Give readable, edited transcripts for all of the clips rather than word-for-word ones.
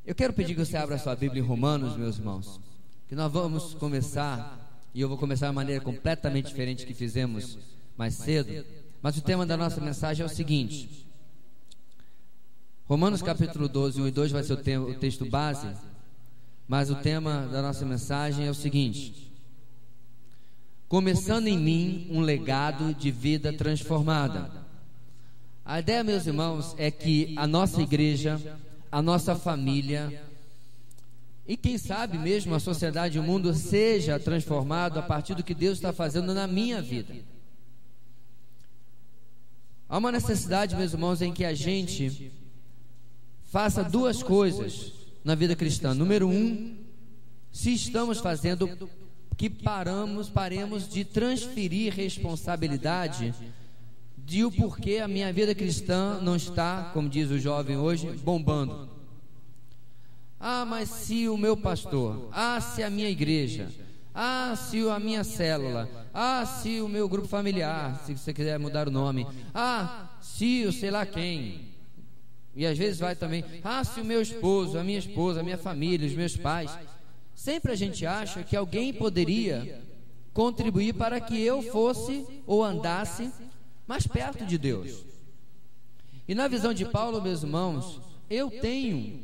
Eu quero pedir que você abra sua Bíblia em Romanos, meus irmãos, que nós vamos começar, e eu vou começar de uma maneira completamente diferente que fizemos mais cedo, mas o tema da nossa mensagem é o seguinte: Romanos capítulo 12, 1 e 2 vai ser o texto base, mas o tema da nossa mensagem é o seguinte: começando em mim um legado de vida transformada. A ideia, meus irmãos, é que a nossa igreja, a nossa família e quem sabe mesmo a sociedade e o mundo seja transformado a partir do que Deus está fazendo na minha vida. Há uma necessidade, meus irmãos, em que a gente faça duas coisas na vida cristã. Número um, se estamos fazendo, que paremos de transferir responsabilidade de o porquê a minha vida cristã não está, como diz o jovem hoje, bombando. Ah, mas se o meu pastor, se a minha igreja, se a minha célula, se o meu grupo familiar, se você quiser mudar o nome, se o sei lá quem, e às vezes vai também, se o meu esposo, a minha família, os meus pais. Sempre a gente acha que alguém poderia contribuir para que eu fosse ou andasse mais perto de Deus. E na visão de Paulo, meus irmãos, eu tenho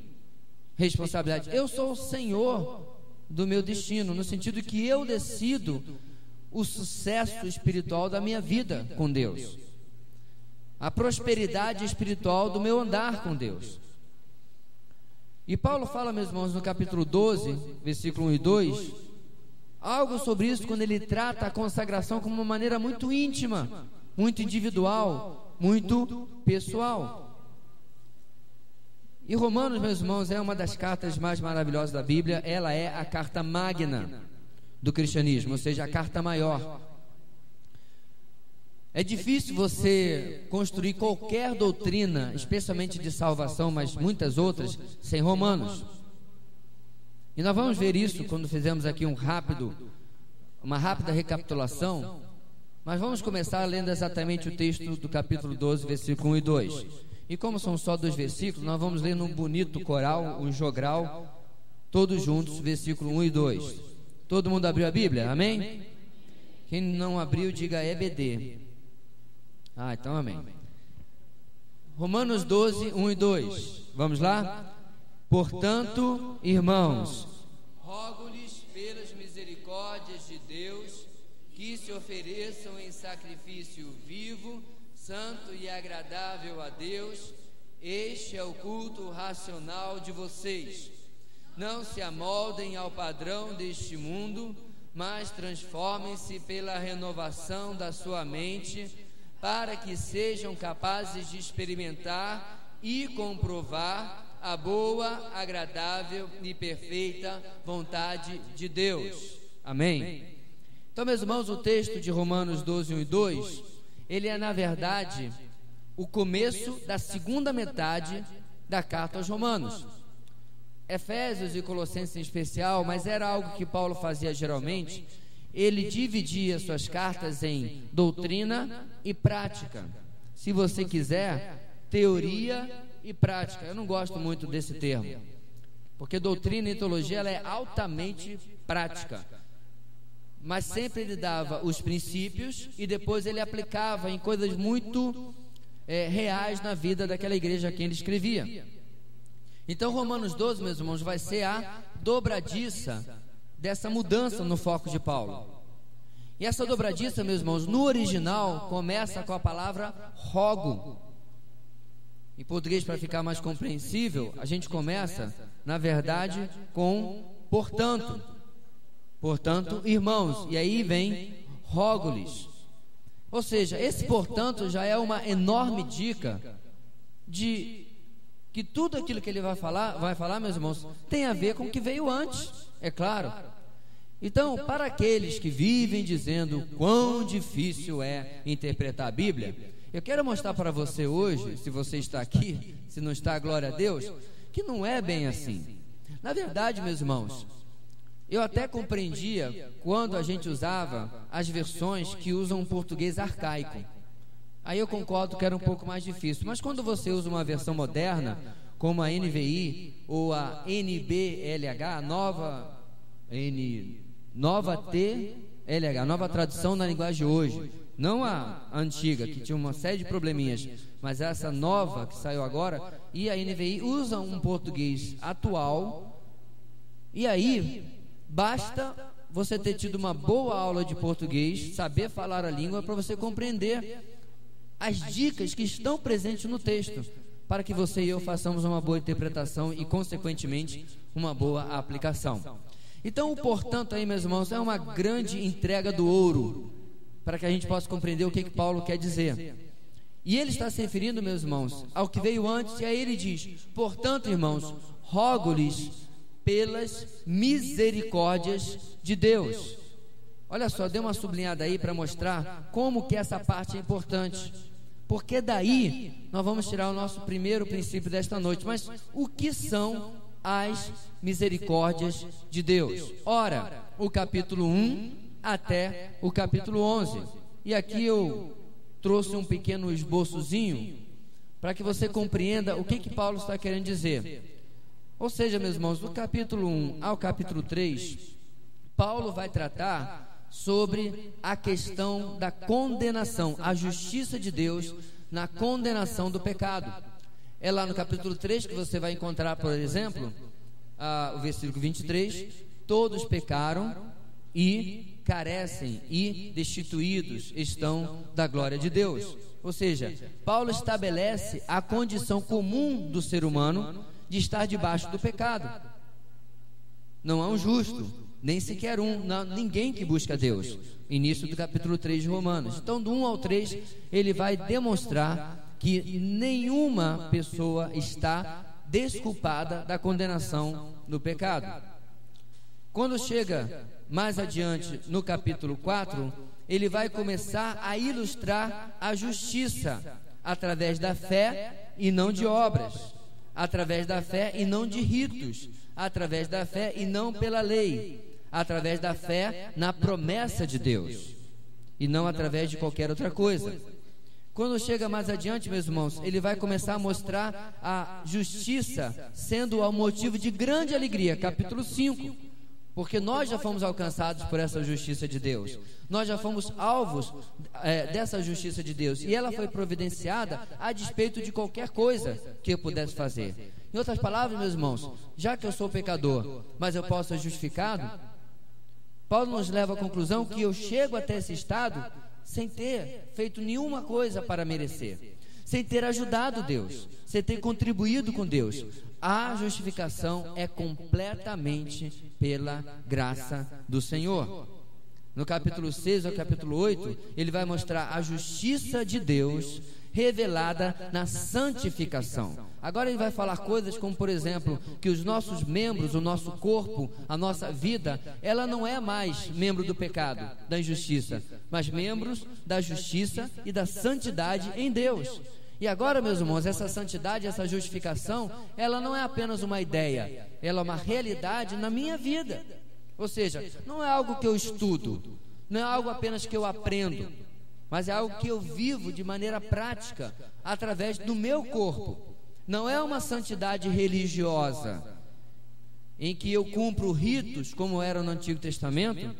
responsabilidade. Eu sou o Senhor do meu destino, no sentido que eu decido o sucesso espiritual da minha vida com Deus, a prosperidade espiritual do meu andar com Deus. E Paulo fala, meus irmãos, no capítulo 12, versículo 1 e 2, algo sobre isso quando ele trata a consagração como uma maneira muito íntima, muito individual, muito pessoal. E Romanos, meus irmãos, é uma das cartas mais maravilhosas da Bíblia. Ela é a carta magna do cristianismo, ou seja, a carta maior. É difícil você construir qualquer doutrina, especialmente de salvação, mas muitas outras, sem Romanos. E nós vamos ver isso quando fizermos aqui uma rápida recapitulação. Mas vamos começar lendo exatamente o texto do capítulo 12, versículo 1 e 2. E como são só 2 versículos, nós vamos ler num bonito coral, um jogral, todos juntos, versículo 1 e 2. Todo mundo abriu a Bíblia? Amém? Quem não abriu, diga EBD. Então amém. Romanos 12, 1 e 2. Vamos lá? Portanto, irmãos, rogo-lhes pelas misericórdias de Deus que se ofereçam em sacrifício vivo, santo e agradável a Deus. Este é o culto racional de vocês. Não se amoldem ao padrão deste mundo, mas transformem-se pela renovação da sua mente, para que sejam capazes de experimentar e comprovar a boa, agradável e perfeita vontade de Deus. Amém? Então, meus irmãos, o texto de Romanos 12, 1 e 2, ele é, na verdade, o começo da segunda metade da carta aos Romanos. Efésios e Colossenses em especial, mas era algo que Paulo fazia geralmente. Ele dividia suas cartas em doutrina e prática. Se você quiser, teoria e prática. Eu não gosto muito desse termo, porque doutrina e teologia ela é altamente prática. Mas sempre ele dava os princípios e depois ele aplicava em coisas muito reais na vida daquela igreja a quem ele escrevia. Então Romanos 12, meus irmãos, vai ser a dobradiça dessa mudança no foco de Paulo. E essa dobradiça, meus irmãos, no original começa com a palavra rogo. Em português, para ficar mais compreensível, a gente começa, na verdade, com portanto. Portanto, irmãos, e aí vem rogo-lhes. Ou seja, esse portanto já é uma enorme dica de que tudo aquilo que ele vai falar, meus irmãos, tem a ver com o que veio antes, é claro. Então, para aqueles que vivem dizendo quão difícil é interpretar a Bíblia, eu quero mostrar para você hoje, se você está aqui, se não está, glória a Deus, que não é bem assim. Na verdade, meus irmãos, eu até compreendia quando a gente usava as versões que usam um português arcaico. Aí eu concordo que era um pouco mais difícil. Mas quando você usa uma versão moderna, como a NVI ou a NBLH, nova TLH, nova tradução na linguagem de hoje, não a antiga, que tinha uma série de probleminhas, mas essa nova que saiu agora, e a NVI usa um português atual. E aí basta você ter tido uma boa aula de português, saber falar a língua, para você compreender as dicas que estão presentes no texto, para que você e eu façamos uma boa interpretação e, consequentemente, uma boa aplicação. Então, portanto, aí, meus irmãos, é uma grande entrega do ouro, para que a gente possa compreender o que Paulo quer dizer. E ele está se referindo, meus irmãos, ao que veio antes, e aí ele diz: portanto, irmãos, rogo-lhes pelas misericórdias de Deus. Olha só, dê uma sublinhada aí para mostrar como que essa parte é importante, porque daí nós vamos tirar o nosso primeiro princípio desta noite. Mas o que são as misericórdias de Deus? Ora, o capítulo 1 até o capítulo 11. E aqui eu trouxe um pequeno esboçozinho para que você compreenda o que Paulo está querendo dizer. Ou seja, meus irmãos, do capítulo 1 ao capítulo 3, Paulo vai tratar sobre a questão da condenação, a justiça de Deus na condenação do pecado. É lá no capítulo 3 que você vai encontrar, por exemplo, o versículo 23: todos pecaram e carecem e destituídos estão da glória de Deus. Ou seja, Paulo estabelece a condição comum do ser humano de estar debaixo do pecado. Não há um justo, nem sequer ninguém que busca Deus. Início do capítulo 3 de Romanos. Então, do 1 ao 3, ele vai demonstrar que nenhuma pessoa está desculpada da condenação do pecado. Quando chega mais adiante no capítulo 4, ele vai começar a ilustrar a justiça através da fé e não de obras, através da fé e não de ritos, através da fé e não pela lei, através da fé na promessa de Deus e não através de qualquer outra coisa. Quando chega mais adiante, meus irmãos, ele vai começar a mostrar a justiça sendo o motivo de grande alegria, capítulo 5, porque nós já fomos alcançados por essa justiça de Deus, nós já fomos alvos dessa justiça de Deus, e ela foi providenciada a despeito de qualquer coisa que eu pudesse fazer. Em outras palavras, meus irmãos, já que eu sou pecador, mas eu posso ser justificado, Paulo nos leva à conclusão que eu chego até esse estado sem ter feito nenhuma coisa para merecer, sem ter ajudado Deus, sem ter contribuído com Deus. A justificação é completamente pela graça do Senhor. No capítulo 6 ao capítulo 8, ele vai mostrar a justiça de Deus revelada na santificação. Agora ele vai falar coisas como, por exemplo, que os nossos membros, o nosso corpo, a nossa vida, ela não é mais membro do pecado, da injustiça, mas membros da justiça e da santidade em Deus. E agora, meus irmãos, essa santidade, essa justificação, ela não é apenas uma ideia, ela é uma realidade na minha vida. Ou seja, não é algo que eu estudo, não é algo apenas que eu aprendo, mas é algo que eu vivo de maneira prática, através do meu corpo. Não é uma santidade religiosa, em que eu cumpro ritos, como era no Antigo Testamento,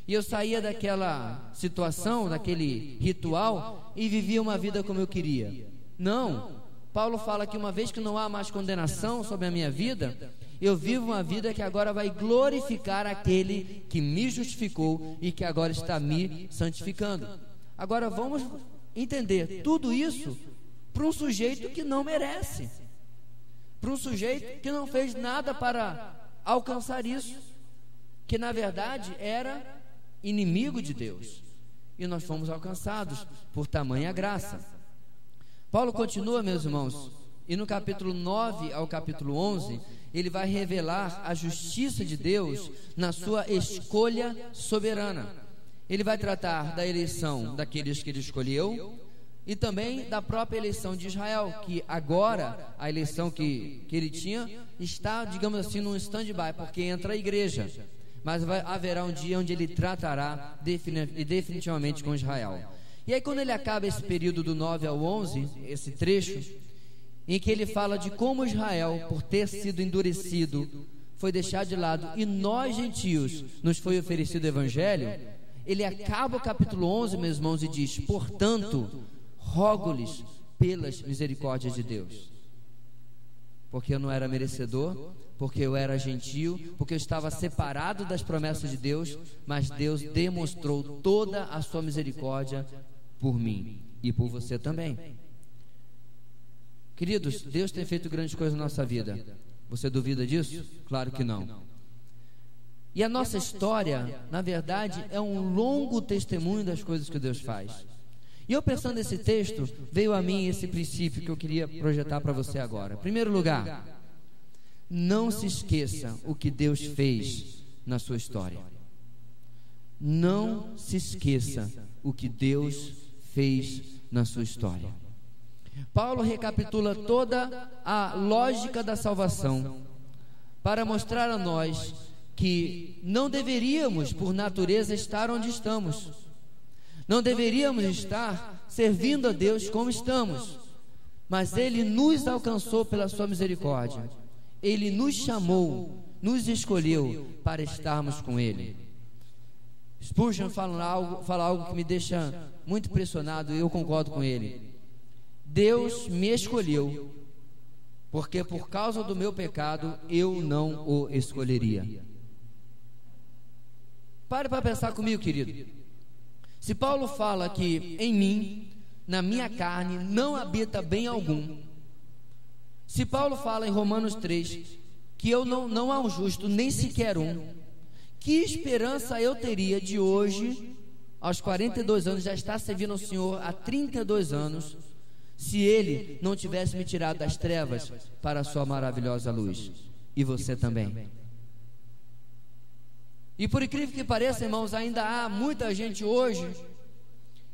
e eu saía daquela situação, daquele ritual, e vivia uma vida como eu queria. Não, Paulo fala que uma vez que não há mais condenação sobre a minha vida, eu vivo uma vida que agora vai glorificar aquele que me justificou e que agora está me santificando. Agora vamos entender tudo isso para um sujeito que não merece, para um sujeito que não fez nada para alcançar isso, que na verdade era inimigo de Deus, e nós fomos alcançados por tamanha graça. Paulo continua, meus irmãos, e no capítulo 9 ao capítulo 11, ele vai revelar a justiça de Deus na sua escolha soberana. Ele vai tratar da eleição daqueles que ele escolheu e também da própria eleição de Israel, que agora a eleição que ele tinha está, digamos assim, num stand-by, porque entra a igreja, mas haverá um dia onde ele tratará definitivamente com Israel. E aí, quando ele acaba esse período do 9 ao 11, esse trecho, em que ele fala de como Israel, por ter sido endurecido, foi deixado de lado, e nós gentios nos foi oferecido o evangelho. Ele acaba o capítulo 11, meus irmãos, e diz: portanto, rogo-lhes pelas misericórdias de Deus, porque eu não era merecedor, porque eu era gentio, porque eu estava separado das promessas de Deus, mas Deus demonstrou toda a sua misericórdia por mim e por você também. Queridos, Deus tem feito grandes coisas na nossa vida. Você duvida disso? Claro que não. E a nossa história, na verdade, é um longo testemunho das coisas que Deus faz. E eu, pensando nesse texto, veio a mim esse princípio que eu queria projetar para você agora. Em primeiro lugar, não se esqueça o que Deus fez na sua história. Não se esqueça o que Deus fez na sua história. Paulo recapitula toda a lógica da salvação para mostrar a nós que não deveríamos, por natureza, estar onde estamos. Não deveríamos estar servindo a Deus como estamos, mas Ele nos alcançou pela sua misericórdia. Ele nos chamou, nos escolheu para estarmos com Ele. Spurgeon fala algo que me deixa muito impressionado, e eu concordo com ele. Deus me escolheu, porque por causa do meu pecado eu não o escolheria. Pare para pensar comigo, querido. Se Paulo fala que em mim, na minha carne, não habita bem algum. Se Paulo fala em Romanos 3 que eu não há um justo, nem sequer um, que esperança eu teria de hoje, aos 42 anos, já estar servindo ao Senhor há 32 anos, se Ele não tivesse me tirado das trevas para a sua maravilhosa luz? E você também. E por incrível que pareça, irmãos, ainda há muita gente hoje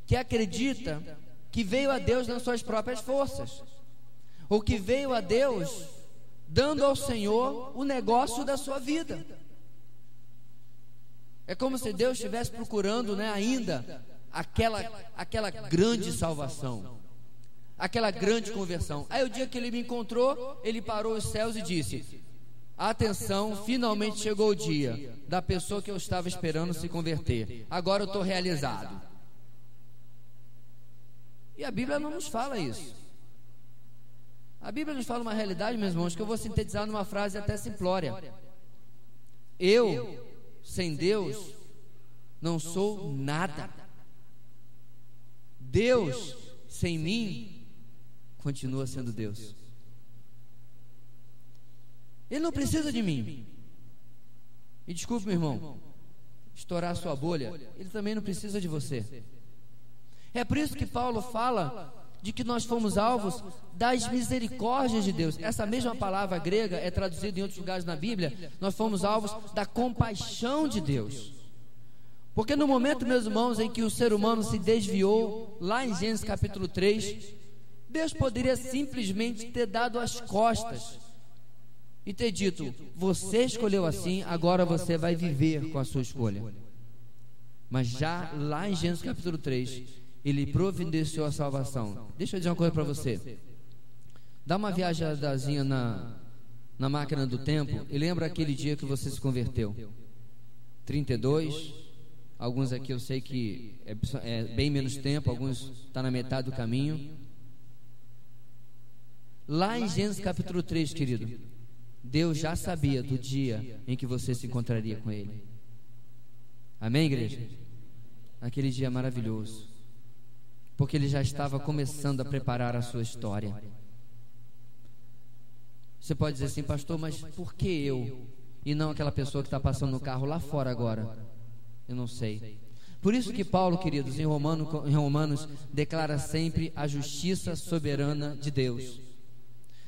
que acredita que veio a Deus nas suas próprias forças, ou que veio a Deus dando ao Senhor o negócio da sua vida. É como se Deus estivesse procurando, ainda aquela grande salvação, aquela grande conversão. Aí o dia que Ele me encontrou, Ele parou os céus e disse: atenção, finalmente chegou o dia da pessoa que eu estava esperando se converter. Agora eu estou realizado. E a Bíblia não nos fala isso. A Bíblia nos fala uma realidade, meus irmãos, que eu vou sintetizar numa frase até simplória: eu, sem Deus, não sou nada. Deus, sem mim, continua sendo Deus. Ele não precisa de mim. E desculpe, meu irmão, estourar a sua bolha, Ele também não precisa de você. É por isso que Paulo fala de que nós fomos alvos das misericórdias de Deus. Essa mesma palavra grega é traduzida em outros lugares na Bíblia. Nós fomos alvos da compaixão de Deus. Porque no momento, meus irmãos, em que o ser humano se desviou, lá em Gênesis capítulo 3, Deus poderia simplesmente ter dado as costas e ter dito: você escolheu assim, agora você vai viver com a sua escolha. Mas já lá em Gênesis capítulo 3, Ele providenciou a salvação. Deixa eu dizer uma coisa para você. Dá uma viajadazinha na máquina do tempo e lembra aquele dia que você se converteu. 32, alguns aqui eu sei que é bem menos tempo, alguns estão na metade do caminho. Lá em Gênesis capítulo 3, querido, Deus já sabia do dia em que você se encontraria com Ele. Amém, igreja? Aquele dia maravilhoso, porque Ele já estava começando a preparar a sua história. Você pode dizer assim: pastor, mas por que eu e não aquela pessoa que está passando no carro lá fora agora? Eu não sei. Por isso que Paulo, queridos, em Romanos declara sempre a justiça soberana de Deus.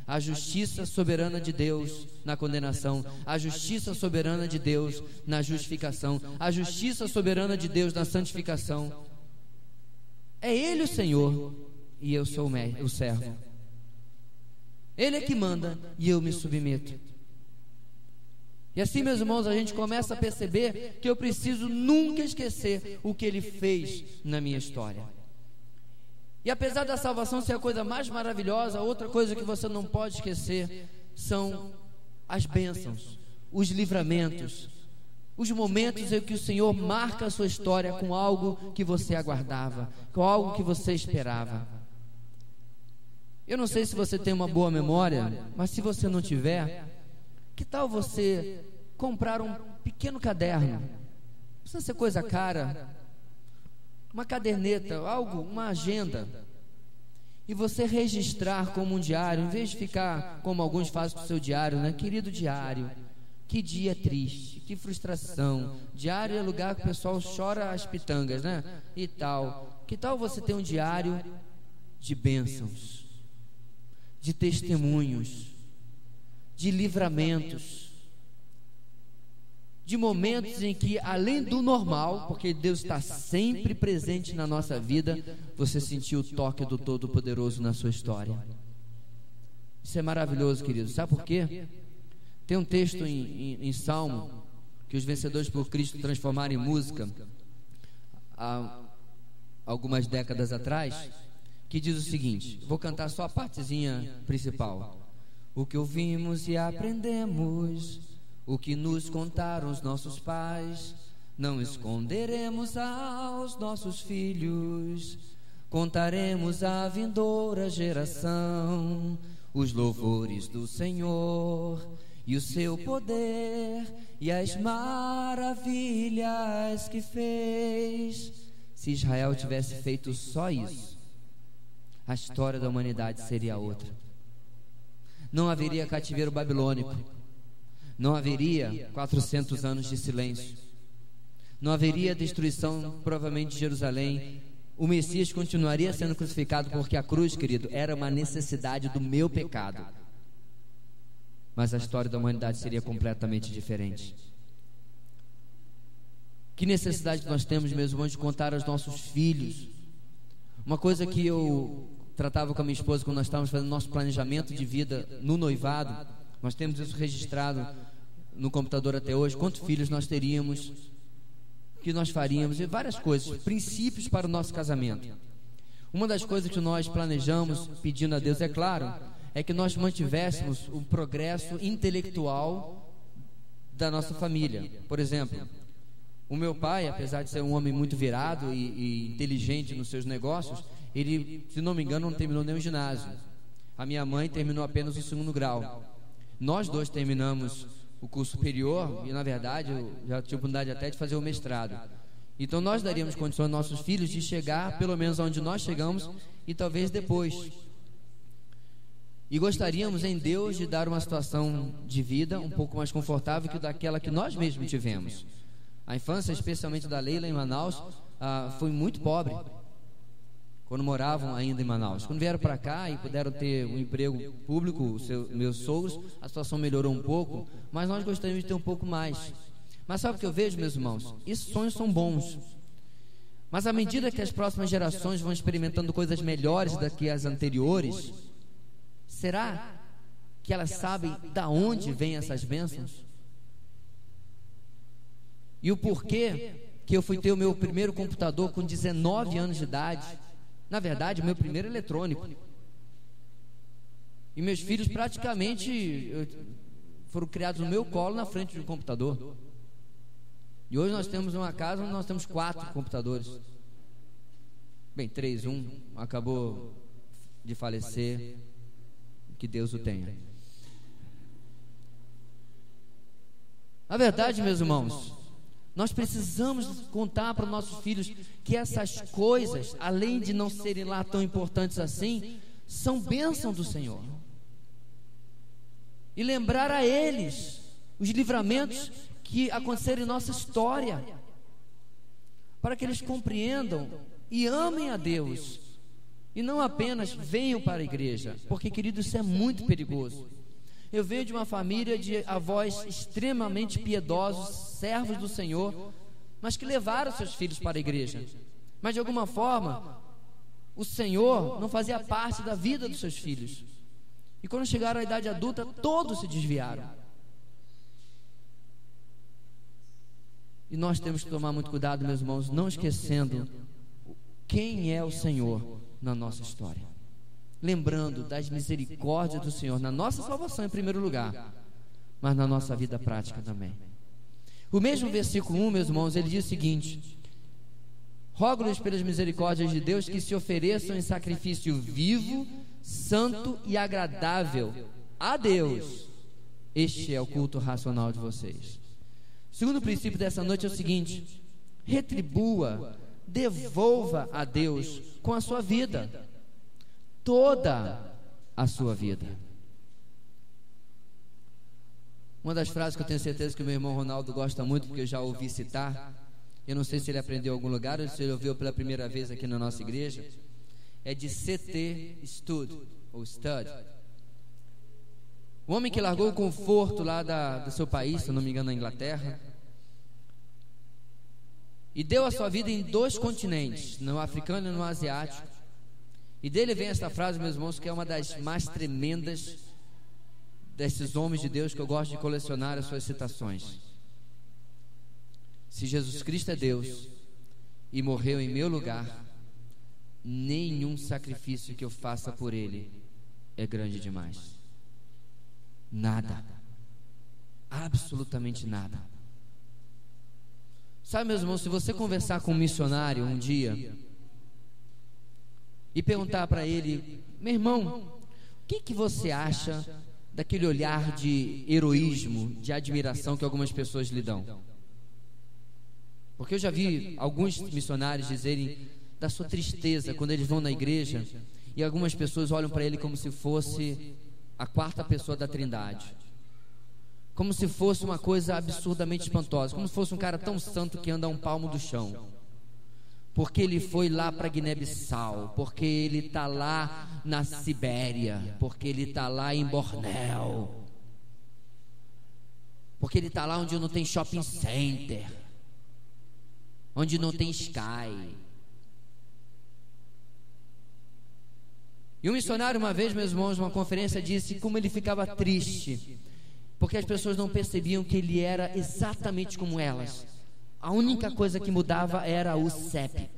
A justiça soberana de Deus na condenação, a justiça soberana de Deus na justificação, a justiça soberana de Deus na santificação. É Ele o Senhor e eu sou o servo. Ele é que manda e eu me submeto. E assim, meus irmãos, a gente começa a perceber que eu preciso nunca esquecer o que Ele fez na minha história. E apesar da salvação ser a coisa mais maravilhosa, outra coisa que você não pode esquecer são as bênçãos, os livramentos, os momentos em que o Senhor marca a sua história com algo que você aguardava, com algo que você esperava. Eu não sei se você tem uma boa memória, mas se você não tiver, que tal você comprar um pequeno caderno? Não precisa ser coisa cara, uma caderneta, algo, uma agenda, e você registrar como um diário, em vez de ficar como alguns fazem com o seu diário, né? Querido diário, que dia triste, que frustração. Diário é lugar que o pessoal chora as pitangas, né? E tal. Que tal você ter um diário de bênçãos, de testemunhos, de livramentos, de momentos em que, além do normal, porque Deus está sempre presente na nossa vida, você sentiu o toque do Todo-Poderoso na sua história. Isso é maravilhoso, querido. Sabe por quê? Tem um texto em Salmo que os vencedores por Cristo transformaram em música há algumas décadas atrás, que diz o seguinte, vou cantar só a partezinha principal. O que ouvimos e aprendemos, o que nos contaram os nossos pais, não esconderemos aos nossos filhos, contaremos à vindoura geração os louvores do Senhor e o seu poder e as maravilhas que fez. Se Israel tivesse feito só isso, a história da humanidade seria outra. Não haveria cativeiro babilônico, não haveria 400 anos de silêncio, não haveria destruição provavelmente de Jerusalém. O Messias continuaria sendo crucificado, porque a cruz, querido, era uma necessidade do meu pecado, mas a história da humanidade seria completamente diferente. Que necessidade nós temos, meus irmãos, de contar aos nossos filhos. Uma coisa que eu tratava com a minha esposa quando nós estávamos fazendo nosso planejamento de vida no noivado, nós temos isso registrado no computador até hoje, quantos filhos nós teríamos, o que nós faríamos, e várias coisas, princípios para o nosso casamento. Uma das coisas que nós planejamos, pedindo a Deus, é claro, é que nós mantivéssemos o progresso intelectual da nossa família. Por exemplo, o meu pai, apesar de ser um homem muito virado e inteligente nos seus negócios, ele, se não me engano, não terminou nem o ginásio. A minha mãe terminou apenas o 2º grau. Nós dois terminamos o curso superior e, na verdade, eu já tive a oportunidade até de fazer o mestrado. Então nós daríamos condições aos nossos filhos de chegar pelo menos onde nós chegamos e talvez depois. E gostaríamos em Deus de dar uma situação de vida um pouco mais confortável que daquela que nós mesmos tivemos. A infância, especialmente da Leila em Manaus, foi muito pobre quando moravam ainda em Manaus. Quando vieram para cá e puderam ter um emprego público, meus sogros, a situação melhorou um pouco, mas nós gostaríamos de ter um pouco mais. Mas sabe o que eu vejo, meus irmãos? Esses sonhos são bons, mas à medida que as próximas gerações vão experimentando coisas melhores do que as anteriores, será que elas sabem da onde vêm essas bênçãos? E o porquê que eu fui ter o meu primeiro computador com 19 anos de idade, na verdade, o meu primeiro eletrônico, e meus filhos praticamente foram criados no meu colo na frente de um computador. E hoje nós temos uma casa onde nós temos 4 computadores. Bem, 3, um acabou de falecer, que Deus o tenha. A verdade, meus irmãos, nós precisamos contar para os nossos filhos que essas coisas, além de não serem lá tão importantes assim, são bênção do Senhor. E lembrar a eles os livramentos que aconteceram em nossa história, para que eles compreendam e amem a Deus, e não apenas venham para a igreja, porque, querido, isso é muito perigoso. Eu venho de uma família de avós extremamente piedosos, servos do Senhor, mas que levaram seus filhos para a igreja. Mas de alguma forma, o Senhor não fazia parte da vida dos seus filhos. E quando chegaram à idade adulta, todos se desviaram. E nós temos que tomar muito cuidado, meus irmãos, não esquecendo quem é o Senhor na nossa história, lembrando das misericórdias do Senhor na nossa salvação em primeiro lugar, mas na nossa vida prática também. O mesmo versículo 1, meus irmãos, ele diz o seguinte: rogo-lhes pelas misericórdias de Deus que se ofereçam em sacrifício vivo, santo e agradável a Deus. Este é o culto racional de vocês. O segundo princípio dessa noite é o seguinte: retribua, devolva a Deus com a sua vida, toda a sua vida. Uma das frases que eu tenho certeza que o meu irmão Ronaldo gosta muito, porque eu já ouvi citar, eu não sei se ele aprendeu em algum lugar ou se ele ouviu pela primeira vez aqui na nossa igreja, é de C.T. Studd, ou Studd. O homem que largou o conforto lá do seu país, se eu não me engano, na Inglaterra, e deu a sua vida em 2 continentes, no africano e no asiático. E dele vem esta frase, meus irmãos, que é uma das mais tremendas desses homens de Deus, que eu gosto de colecionar as suas citações. Se Jesus Cristo é Deus e morreu em meu lugar, nenhum sacrifício que eu faça por Ele é grande demais. Nada, absolutamente nada. Sabe, meus irmãos, se você conversar com um missionário um dia e perguntar para ele: meu irmão, o que você acha daquele olhar de heroísmo, de admiração que algumas pessoas lhe dão? Porque eu já vi alguns missionários dizerem da sua tristeza quando eles vão na igreja e algumas pessoas olham para ele como se fosse a 4ª pessoa da Trindade, como se fosse uma coisa absurdamente espantosa, como se fosse um cara tão santo que anda a um palmo do chão, porque ele foi lá para Guiné-Bissau, porque ele está lá na Sibéria, porque ele está lá em Bornéu, porque ele está lá onde não tem shopping center, onde não tem Sky. E um missionário uma vez, meus irmãos, numa conferência disse como ele ficava triste, porque as pessoas não percebiam que ele era exatamente como elas. A única coisa que mudava era o CEP.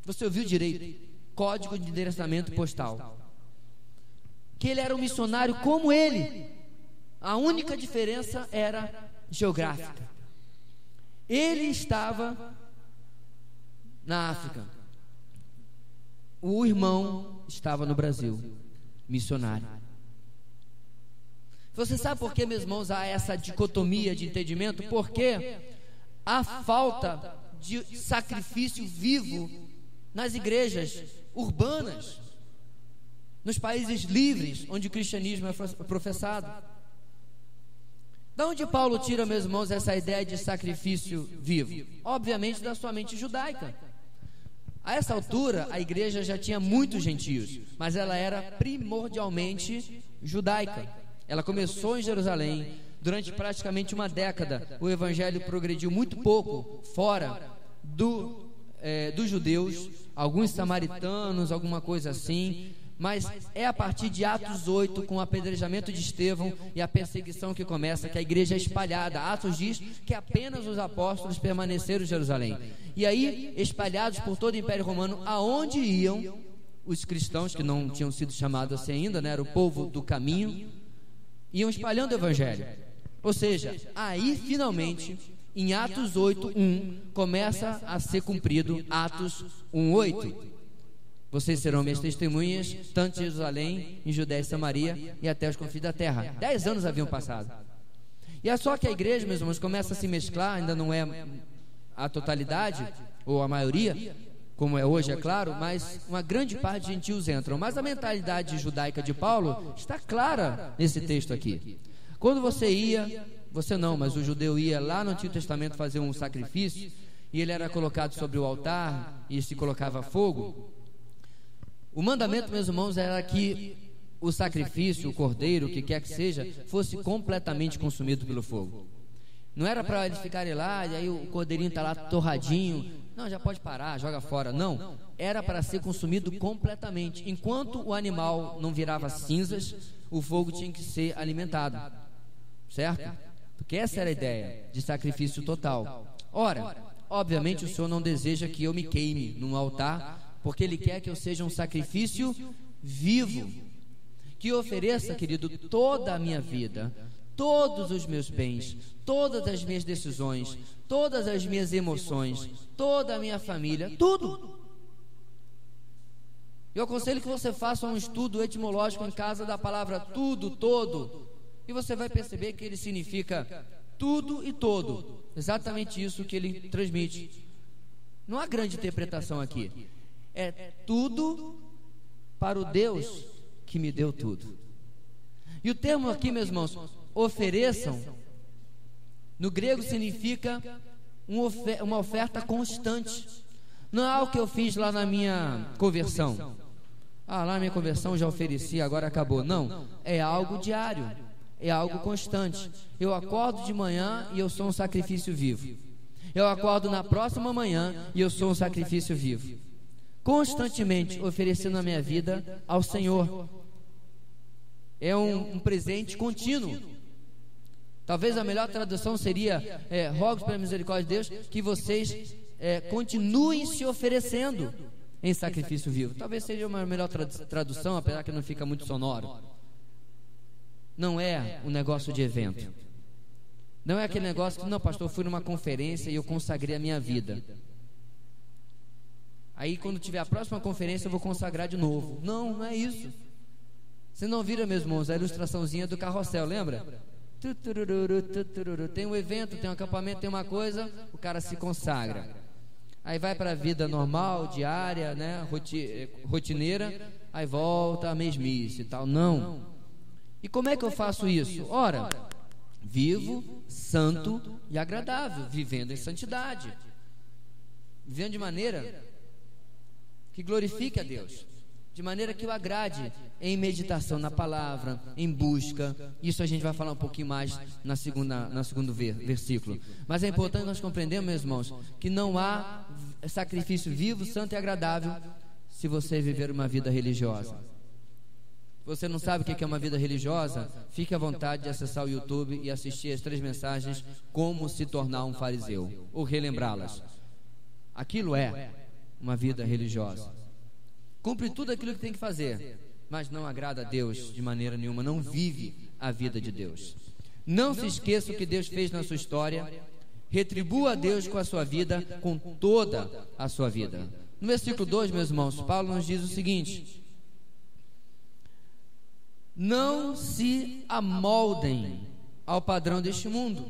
Você ouviu direito? Código de endereçamento postal. Que ele era um missionário como ele. A única diferença era geográfica. Ele estava na África, o irmão estava no Brasil, missionário. Você sabe por que, meus irmãos, há essa dicotomia de entendimento? Porque há falta de sacrifício vivo nas igrejas urbanas, nos países livres onde o cristianismo é professado. Da onde Paulo tira, meus irmãos, essa ideia de sacrifício vivo? Obviamente da sua mente judaica. A essa altura, a igreja já tinha muitos gentios, mas ela era primordialmente judaica. Ela começou em Jerusalém. Durante praticamente uma década, o evangelho progrediu muito pouco fora dos judeus, alguns samaritanos, alguma coisa assim. Mas é a partir de Atos 8, com o apedrejamento de Estevão e a perseguição que começa, que a igreja é espalhada. Atos diz que apenas os apóstolos permaneceram em Jerusalém. E aí, espalhados por todo o Império Romano, aonde iam os cristãos, que não tinham sido chamados assim ainda, né, era o povo do caminho, iam espalhando o evangelho. Ou seja, aí finalmente, em Atos 8:1, começa a ser cumprido Atos 1:8. Vocês serão minhas testemunhas, tanto em Jerusalém, em Judéia e Samaria, e até os confins da terra. 10 anos haviam passado. E é só que a igreja, meus irmãos, começa a se mesclar, ainda não é a totalidade, ou a maioria, como é hoje, é claro, mas uma grande parte de gentios entram. Mas a mentalidade judaica de Paulo está clara nesse texto aqui. Quando você ia, você não, mas o judeu ia lá no Antigo Testamento fazer um sacrifício, e ele era colocado sobre o altar, e se colocava fogo. O mandamento, meus irmãos, era que o sacrifício, o cordeiro, o que quer que seja, fosse completamente consumido pelo fogo. Não era para eles ficarem lá e aí o cordeirinho está lá torradinho, não, já pode parar, joga fora. Não, era para ser consumido completamente. Enquanto o animal não virava cinzas, o fogo tinha que ser alimentado, certo? Porque essa era a ideia de sacrifício total. Ora, obviamente o Senhor não deseja que eu me queime num altar porque Ele quer que eu seja um sacrifício vivo, que ofereça, querido, toda a minha vida, todos os meus bens, todas as minhas decisões, todas as minhas emoções, toda a minha família, tudo. Eu aconselho que você faça um estudo etimológico em casa da palavra tudo, todo, e você vai perceber que ele significa tudo e todo, exatamente isso que ele transmite. Não há grande interpretação aqui, é tudo para o Deus que me deu tudo. E o termo aqui, meus irmãos, ofereçam, no grego significa uma oferta constante. Não é algo que eu fiz lá na minha conversão. Lá na minha conversão já ofereci, agora acabou. Não, é algo diário, é algo constante. Eu acordo de manhã e eu sou um sacrifício vivo. Eu acordo na próxima manhã e eu sou um sacrifício vivo, constantemente oferecendo a minha vida ao Senhor. É um presente contínuo. Talvez a melhor tradução seria: rogo pela misericórdia de Deus que vocês continuem se oferecendo em sacrifício vivo. Talvez seja uma melhor tradução, apesar que não fica muito sonoro. Não é um negócio de evento. Não é aquele negócio que, não, pastor, eu fui numa conferência e eu consagrei a minha vida. Aí quando tiver a próxima conferência eu vou consagrar de novo. Não, não é isso. Você não vira, meus irmãos, a ilustraçãozinha do carrossel, lembra? Tem um evento, tem um acampamento, tem uma coisa, o cara se consagra. Aí vai para a vida normal, diária, né, rotineira, aí volta a mesmice e tal. Não. E como é que eu faço isso? Ora, vivo, santo e agradável, vivendo em santidade, vivendo de maneira que glorifique a Deus, de maneira que o agrade, em meditação na palavra, em busca. Isso a gente vai falar um pouquinho mais no segundo versículo. Mas é importante nós compreendermos, meus irmãos, que não há sacrifício vivo, santo e agradável se você viver uma vida religiosa. Você não sabe o que é uma vida religiosa? Fique à vontade de acessar o YouTube e assistir as 3 mensagens Como se tornar um fariseu, ou relembrá-las. Aquilo é uma vida religiosa. Cumpre tudo aquilo que tem que fazer, mas não agrada a Deus de maneira nenhuma, não vive a vida de Deus. Não se esqueça o que Deus fez na sua história, retribua a Deus com a sua vida, com toda a sua vida. No versículo 2, meus irmãos, Paulo nos diz o seguinte: não se amoldem ao padrão deste mundo,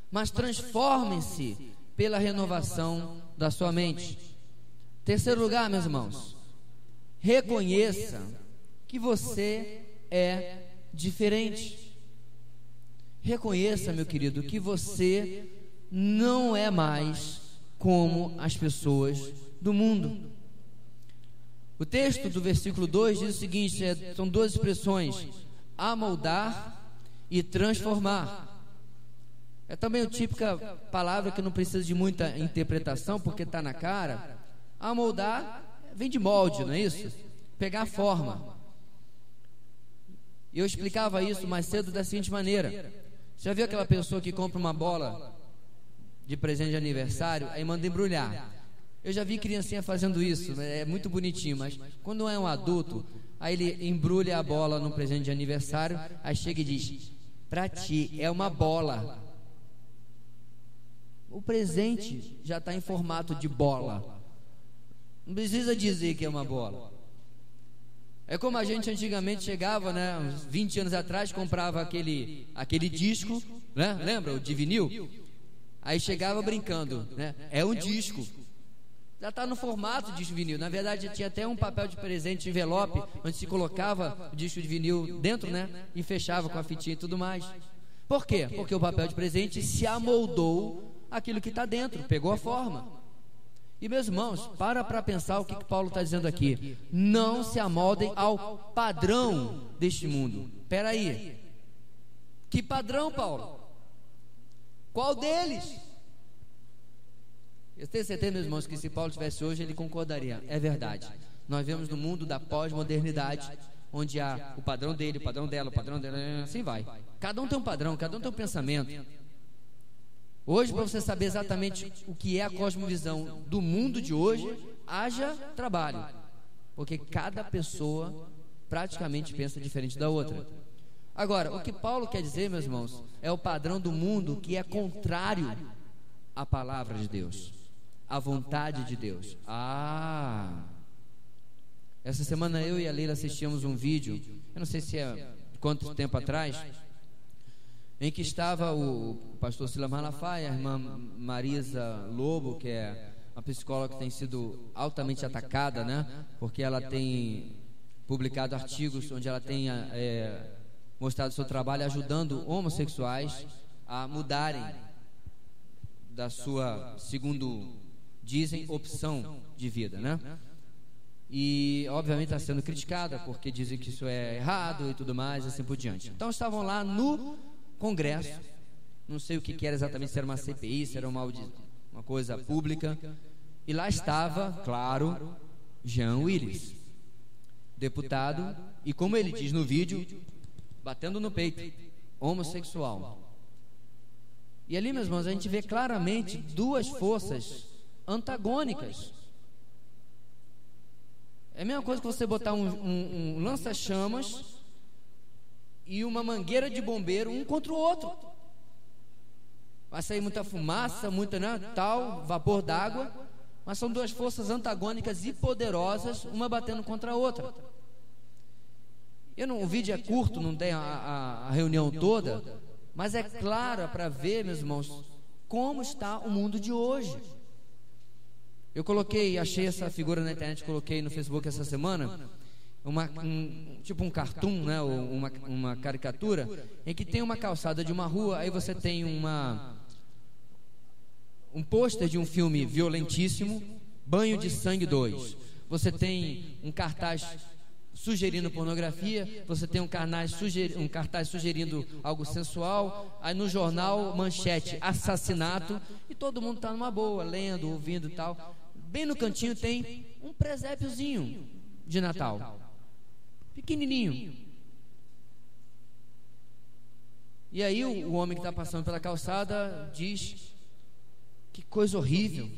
mas transformem-se pela renovação da sua mente. Terceiro lugar, meus irmãos, reconheça que você é diferente. Reconheça, meu querido, que você não é mais como as pessoas do mundo. O texto do versículo 2 diz o seguinte, são 2 expressões: amoldar e transformar. É também a típica palavra que não precisa de muita interpretação, porque está na cara. Amoldar vem de molde, não é isso? Pegar a forma. Eu explicava isso mais cedo da seguinte maneira: você já viu aquela pessoa que compra uma bola de presente de aniversário, aí manda embrulhar? Eu já vi criancinha fazendo isso, é muito bonitinho, mas quando é um adulto, aí ele embrulha a bola num presente de aniversário, aí chega e diz: pra ti é uma bola. O presente já está em formato de bola. Não precisa dizer que é uma bola. É como a gente antigamente chegava, né, uns 20 anos atrás, comprava aquele disco, né, lembra, o de vinil? Aí chegava brincando, né, é um disco. Já está no formato de vinil. Na verdade tinha até um papel de presente de envelope, onde se colocava o disco de vinil dentro, né, e fechava com a fitinha e tudo mais. Por quê? Porque o papel de presente se amoldou aquilo que está dentro, pegou a forma. E meus irmãos, para pensar o que Paulo está dizendo aqui: não se amoldem ao padrão deste mundo. Espera aí, que padrão, Paulo? Qual deles? Eu tenho certeza, meus irmãos, que se Paulo estivesse hoje, ele concordaria. É verdade, nós vemos no mundo da pós-modernidade, onde há o padrão dele, o padrão dela, assim vai. Cada um tem um padrão, cada um tem um pensamento. Hoje, para você saber exatamente o que é a cosmovisão do mundo de hoje, haja trabalho, porque cada pessoa praticamente pensa diferente da outra. Agora, o que Paulo quer dizer, meus irmãos, é o padrão do mundo que é contrário à palavra de Deus, à vontade de Deus. Essa semana eu e a Leila assistimos um vídeo, eu não sei se é quanto tempo atrás, em que estava o pastor Silas Malafaia, a irmã Marisa Lobo, que é uma psicóloga que tem sido altamente atacada, né? Porque ela tem publicado artigos onde ela tem mostrado seu trabalho ajudando homossexuais a mudarem da sua, segundo dizem, opção de vida, né? E obviamente está sendo criticada porque dizem que isso é errado e tudo mais, assim por diante. Então estavam lá no Congresso, não sei o que era exatamente, se era uma CPI, se era uma coisa pública, e lá estava, claro, Jean Willis, deputado, e como ele diz no vídeo, batendo no peito, homossexual. E ali, meus irmãos, a gente vê claramente duas forças antagônicas. É a mesma coisa que você botar um lança-chamas e uma mangueira de bombeiro um contra o outro. Vai sair muita fumaça, muita, né, tal, vapor d'água, mas são duas forças antagônicas e poderosas, uma batendo contra a outra. O vídeo é curto, não tem a reunião toda, mas é claro para ver, meus irmãos, como está o mundo de hoje. Eu achei essa figura na internet, coloquei no Facebook essa semana, tipo um cartoon, né, ou uma caricatura, em que tem uma calçada de uma rua, aí você tem um pôster de um filme violentíssimo, Banho de Sangue 2. Você tem um cartaz sugerindo pornografia, você tem um cartaz sugerindo algo sensual, aí no jornal, manchete, assassinato, e todo mundo está numa boa, lendo, ouvindo e tal. Bem no cantinho tem um presépiozinho de Natal, pequenininho. E aí o homem que está passando pela calçada diz: que coisa horrível,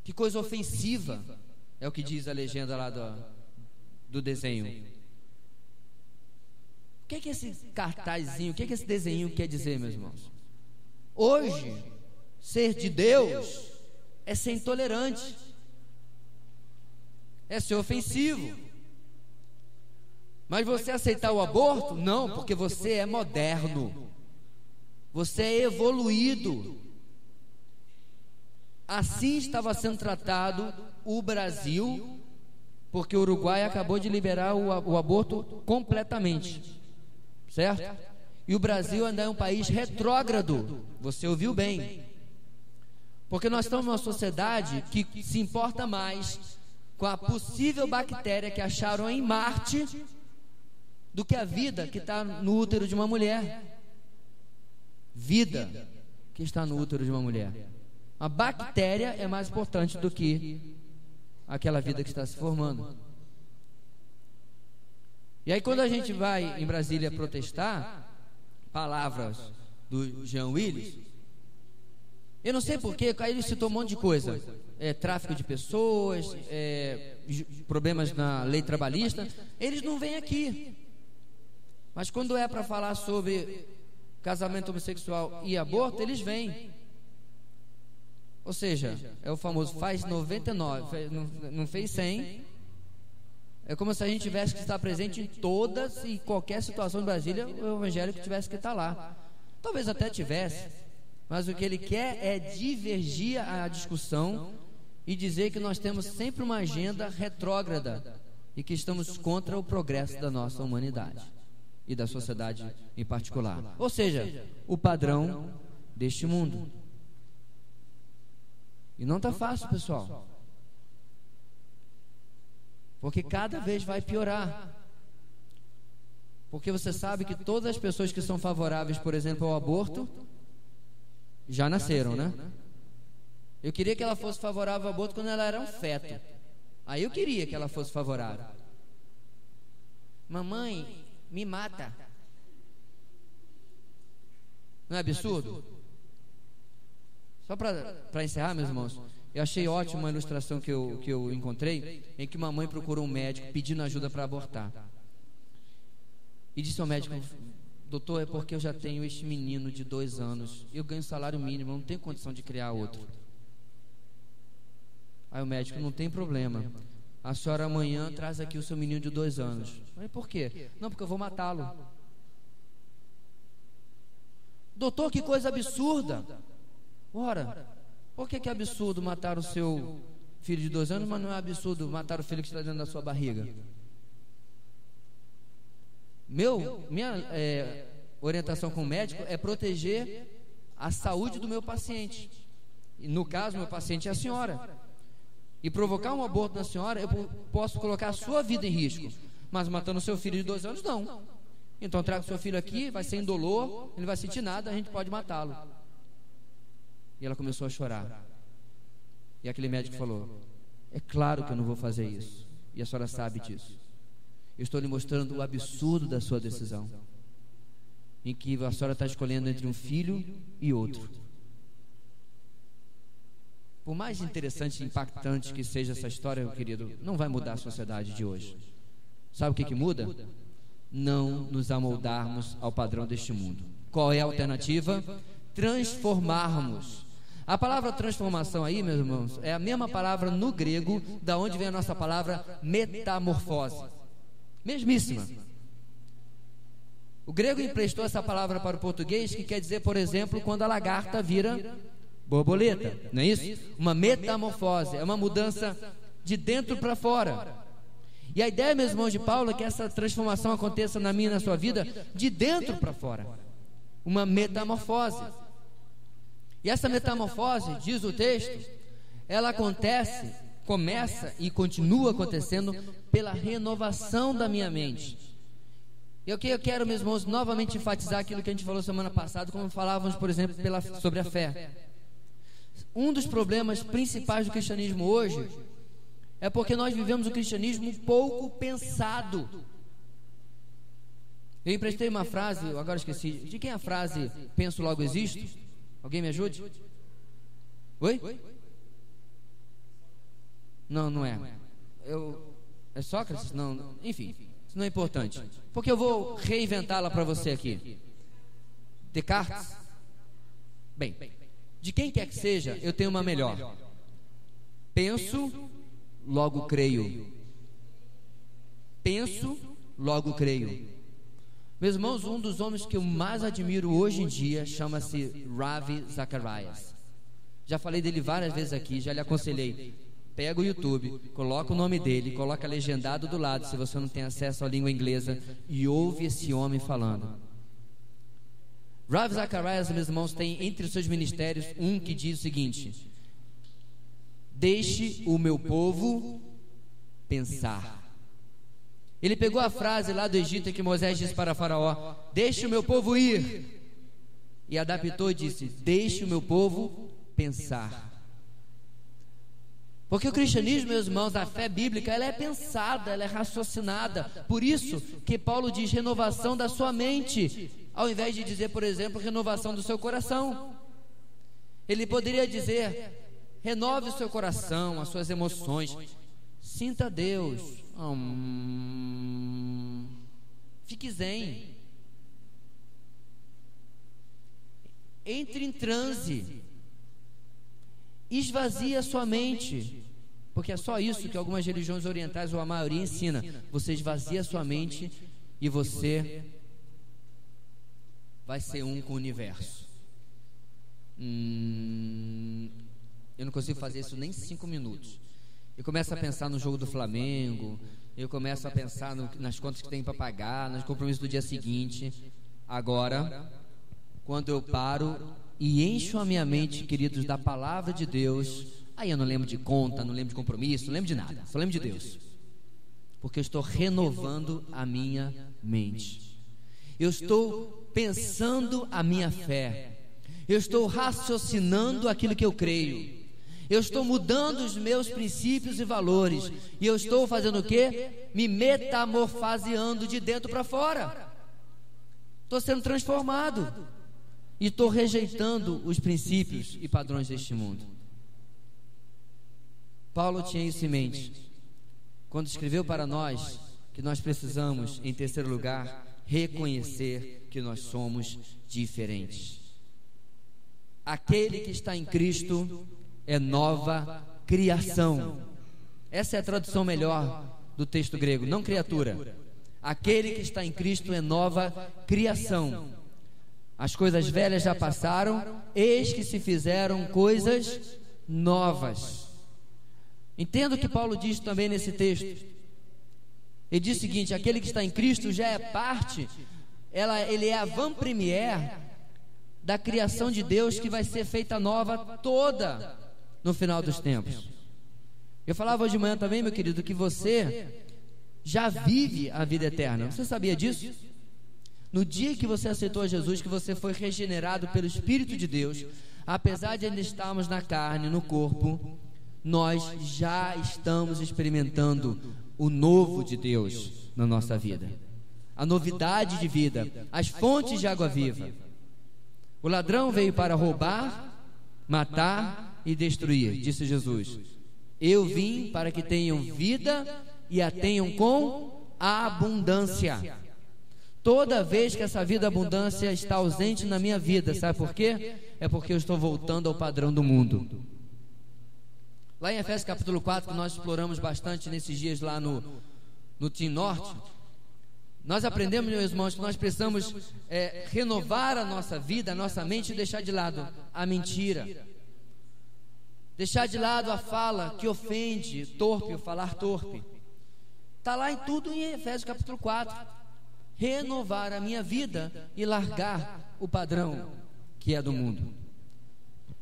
que coisa ofensiva, é o que diz a legenda lá do desenho. O que é esse cartazinho, o que é esse desenho quer dizer, meus irmãos? Hoje, ser de Deus é ser intolerante, é ser ofensivo. Mas você aceitar o aborto? Não, porque você é moderno, você é evoluído. Assim estava sendo tratado o Brasil, porque o Uruguai acabou de liberar o aborto completamente, certo? E o Brasil ainda é um país retrógrado, você ouviu bem, porque nós estamos numa sociedade que se importa mais com a possível bactéria que acharam em Marte do que a vida que está no útero de uma mulher. Vida que está no útero de uma mulher. A bactéria é mais importante do que aquela vida que está se formando. E aí quando a gente vai em Brasília protestar, palavras do Jean Willis, eu não sei porquê, aí ele citou um monte de coisa, tráfico de pessoas, problemas na lei trabalhista, eles não vêm aqui. Mas quando é para falar sobre casamento homossexual e aborto, eles vêm. Ou seja, é o famoso faz 99, não fez 100. É como se a gente tivesse que estar presente em todas e qualquer situação de Brasília, o evangélico tivesse que estar lá. Talvez até tivesse, mas o que ele quer é divergir a discussão e dizer que nós temos sempre uma agenda retrógrada e que estamos contra o progresso da nossa humanidade e da sociedade em particular. Ou seja, o padrão deste mundo. E não está fácil, pessoal, porque cada vez vai piorar. Porque você sabe que todas as pessoas que são favoráveis, por exemplo, ao aborto, já nasceram, né? Eu queria que ela fosse favorável ao aborto quando ela era um feto. Aí eu queria que ela fosse favorável. Mamãe, me mata. Não é absurdo? Só para encerrar, meus irmãos, Eu achei ótima uma ilustração que eu encontrei, em que uma mãe procurou um médico pedindo ajuda para abortar. E disse ao médico: doutor, é porque eu já tenho este menino de 2 anos, eu ganho salário mínimo, eu não tenho condição de criar outro. Aí o médico: não tem problema, a senhora amanhã traz aqui o seu menino de 2 anos. Aí, por quê? Não, porque eu vou matá-lo. Doutor, que coisa absurda. Ora, por que é absurdo matar o seu filho de 2 anos, mas não é absurdo matar o filho que está dentro da sua barriga? Minha orientação com o médico é proteger a saúde do meu paciente. E no caso, meu paciente é a senhora. E provocar um aborto na senhora, eu posso colocar a sua vida em risco. Mas matando o seu filho de 2 anos, não. Então traga o seu filho aqui, vai ser indolor, ele não vai sentir nada, a gente pode matá-lo. E ela começou a chorar. E aquele médico falou: é claro que eu não vou fazer isso, e a senhora sabe disso. Eu estou lhe mostrando o absurdo da sua decisão, em que a senhora está escolhendo entre um filho e outro. Por mais interessante e impactante que seja essa história, meu querido, não vai mudar a sociedade de hoje. Sabe o que muda? Não nos amoldarmos ao padrão deste mundo. Qual é a alternativa? Transformarmos. A palavra transformação aí, meus irmãos, é a mesma palavra no grego da onde vem a nossa palavra metamorfose. Mesmíssima. O grego emprestou essa palavra para o português, que quer dizer, por exemplo, quando a lagarta vira borboleta, não é isso? Uma metamorfose, é uma mudança de dentro para fora. E a ideia, meus irmãos, de Paulo é que essa transformação aconteça na minha e na sua vida de dentro para fora. Uma metamorfose. E essa metamorfose, diz o texto, ela começa e continua acontecendo pela renovação da minha mente. E o que eu quero, meus irmãos, novamente enfatizar aquilo que a gente falou semana passada, como falávamos, por exemplo, sobre a fé. Um dos problemas principais do cristianismo hoje é porque nós vivemos o cristianismo pouco pensado. Eu emprestei uma frase, eu agora esqueci. De quem é a frase "penso, logo existo"? Alguém me ajude? Oi? Não, não é. É Sócrates? Não, enfim, isso não é importante. Porque eu vou reinventá-la para você aqui. Descartes? Bem, de quem quer que seja, eu tenho uma melhor. Penso, logo creio. Penso, logo creio. Meus irmãos, um dos homens que eu mais admiro hoje em dia chama-se Ravi Zacharias. Já falei dele várias vezes aqui, já lhe aconselhei. Pega o YouTube, coloca o nome dele, coloca legendado do lado, se você não tem acesso à língua inglesa, e ouve esse homem falando. Ravi Zacharias, meus irmãos, tem entre os seus ministérios um que diz o seguinte: deixe o meu povo pensar. Ele pegou a frase lá do Egito que Moisés disse para Faraó: deixe o meu povo ir, e adaptou e disse: deixe o meu povo pensar. Porque o cristianismo, meus irmãos, a fé bíblica, ela é pensada, ela é raciocinada. Por isso que Paulo diz renovação da sua mente, ao invés de dizer, por exemplo, renovação do seu coração. Ele poderia dizer: renove o seu coração, as suas emoções, sinta Deus, fique zen, entre em transe, esvazie a sua mente, porque é só isso que algumas religiões orientais, ou a maioria, ensina. Você esvazia a sua mente e você vai ser um com o universo. Eu não consigo fazer isso nem 5 minutos. Eu começo a pensar no jogo do Flamengo, eu começo a pensar nas contas que tem para pagar, nos compromissos do dia seguinte. Agora, quando eu paro e encho a minha mente, queridos, da palavra de Deus, aí eu não lembro de conta, não lembro de compromisso, não lembro de nada, só lembro de Deus, porque eu estou renovando a minha mente. Eu estou pensando a minha fé, eu estou raciocinando aquilo que eu creio, eu estou mudando os meus princípios e valores, e eu estou fazendo o quê? Me metamorfoseando de dentro para fora. Estou sendo transformado e estou rejeitando os princípios e padrões deste mundo. Paulo tinha isso em mente quando escreveu para nós que nós precisamos, em terceiro lugar, reconhecer que nós somos diferentes. Aquele que está em Cristo é nova criação. Essa é a tradução melhor do texto grego, não criatura. Aquele que está em Cristo é nova criação. As coisas velhas já passaram, eis que se fizeram coisas novas. Entenda o que Paulo diz também nesse texto. Ele diz o seguinte: aquele que está em Cristo já é parte, ele é a avant-première da criação de Deus, que vai ser feita nova toda no final dos tempos. Eu falava hoje de manhã também, meu querido, que você já vive a vida eterna. Você sabia disso? No dia que você aceitou Jesus, que você foi regenerado pelo Espírito de Deus, apesar de ainda estarmos na carne, no corpo, nós já estamos experimentando o novo de Deus na nossa vida, a novidade de vida, as fontes de água viva. O ladrão veio para roubar, matar e destruir, disse Jesus. Eu vim para que tenham vida e a tenham com abundância. Toda vez que essa vida abundância está ausente na minha vida, sabe por quê? É porque eu estou voltando ao padrão do mundo. Lá em Efésios capítulo 4, que nós exploramos bastante nesses dias lá no Team Norte, nós aprendemos, meus irmãos, que nós precisamos renovar a nossa vida, a nossa mente, e deixar de lado a mentira, deixar de lado a fala que ofende, torpe, o falar torpe. Está lá em tudo em Efésios capítulo 4. Renovar a minha vida e largar o padrão que é do mundo.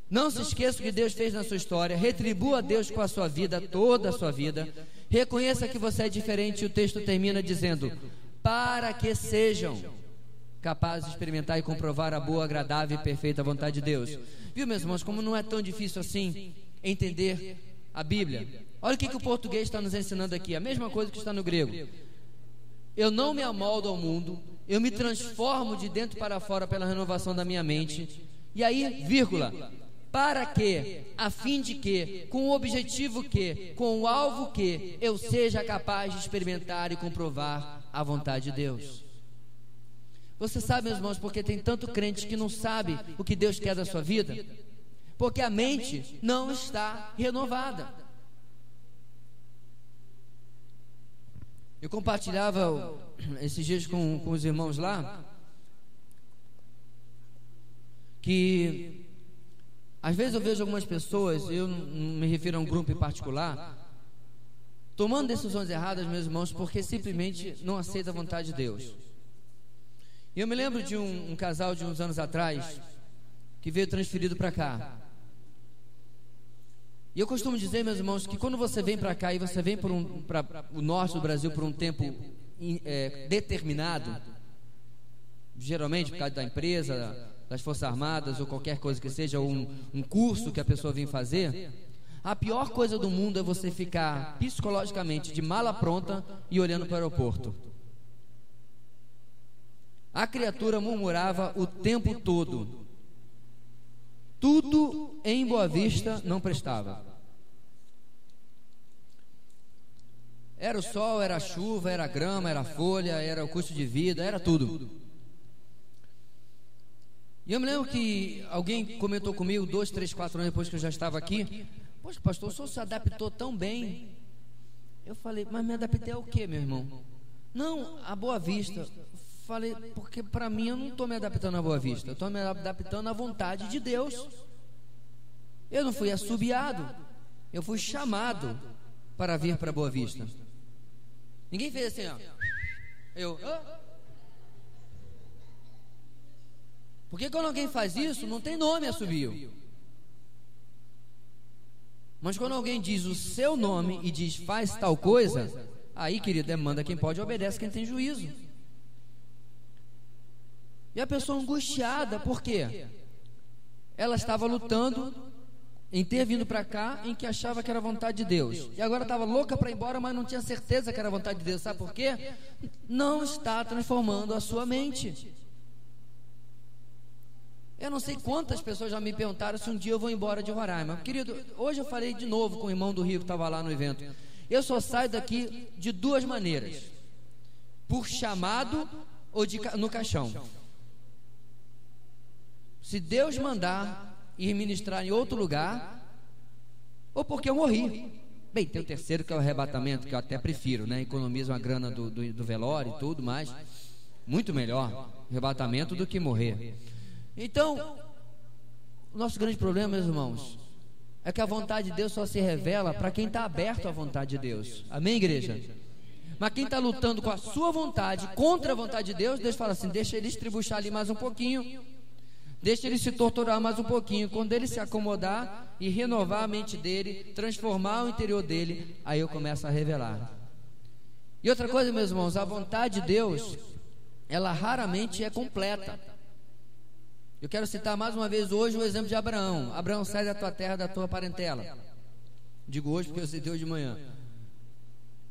Não se esqueça o que Deus fez na sua história. Retribua a Deus com a sua vida, toda a sua vida. Reconheça que você é diferente. E o texto termina dizendo: para que sejam capazes de experimentar e comprovar a boa, agradável e perfeita vontade de Deus. Viu, meus irmãos, como não é tão difícil assim entender a Bíblia? Olha o que o português está nos ensinando aqui, a mesma coisa que está no grego. Eu não me amoldo ao mundo, eu me transformo de dentro para fora pela renovação da minha mente. E aí, vírgula, para que, a fim de que, com o objetivo que, com o alvo que, eu seja capaz de experimentar e comprovar a vontade de Deus. Você sabe, meus irmãos, porque tem tanto crente que não sabe o que Deus quer da sua vida? Porque a mente não está renovada. Eu compartilhava esses dias com os irmãos lá, que às vezes eu vejo algumas pessoas, eu não me refiro a um grupo em particular, tomando decisões erradas, meus irmãos, porque simplesmente não aceita a vontade de Deus. E eu me lembro de um casal de uns anos atrás, que veio transferido para cá. E eu costumo dizer, meus irmãos, que quando você vem para cá e você vem para o norte do Brasil por um tempo determinado, geralmente por causa da empresa, das Forças Armadas ou qualquer coisa que seja, um curso que a pessoa vem fazer, a pior coisa do mundo é você ficar psicologicamente de mala pronta e olhando para o aeroporto. A criatura murmurava o tempo todo. Tudo em Boa Vista não prestava. Era o sol, era a chuva, era a grama, era a folha, era o custo de vida, era tudo. E eu me lembro que alguém comentou comigo 2, 3, 4 anos depois que eu já estava aqui: poxa, pastor, o senhor se adaptou tão bem. Eu falei: mas me adaptei ao quê, meu irmão? Não, a Boa Vista. Falei: porque para mim eu não estou me adaptando à Boa Vista, eu estou me adaptando à vontade de Deus. Eu não fui assobiado, eu fui chamado para vir para Boa Vista. Ninguém fez assim, ó. Porque quando alguém faz isso, não tem nome assobio. Mas quando alguém diz o seu nome e diz faz tal coisa, aí, querido, manda quem pode, obedece quem tem juízo. E a pessoa angustiada, por quê? Ela estava lutando em ter vindo para cá, em que achava que era vontade de Deus, e agora estava louca para ir embora, mas não tinha certeza que era vontade de Deus. Sabe por quê? Não está transformando a sua mente. Eu não sei quantas pessoas já me perguntaram se um dia eu vou embora de Roraima. Querido, hoje eu falei de novo com o irmão do Rio que estava lá no evento. Eu só saio daqui de duas maneiras: por chamado ou no caixão. Se Deus mandar ir ministrar em outro lugar, ou porque eu morri. Bem, tem o terceiro, que é o arrebatamento, que eu até prefiro, né? Economiza uma grana do velório e tudo mais. Muito melhor arrebatamento do que morrer. Então, o nosso grande problema, meus irmãos, é que a vontade de Deus só se revela para quem está aberto à vontade de Deus. Amém, igreja? Mas quem está lutando com a sua vontade, contra a vontade de Deus, Deus fala assim: deixa ele estribuchar ali mais um pouquinho, deixa ele se torturar mais um pouquinho. Quando ele se acomodar e renovar a mente dele, transformar o interior dele, aí eu começo a revelar. E outra coisa, meus irmãos, a vontade de Deus, ela raramente é completa. Eu quero citar mais uma vez hoje o exemplo de Abraão. Abraão, sai da tua terra, da tua parentela. Digo hoje porque eu citei hoje de manhã.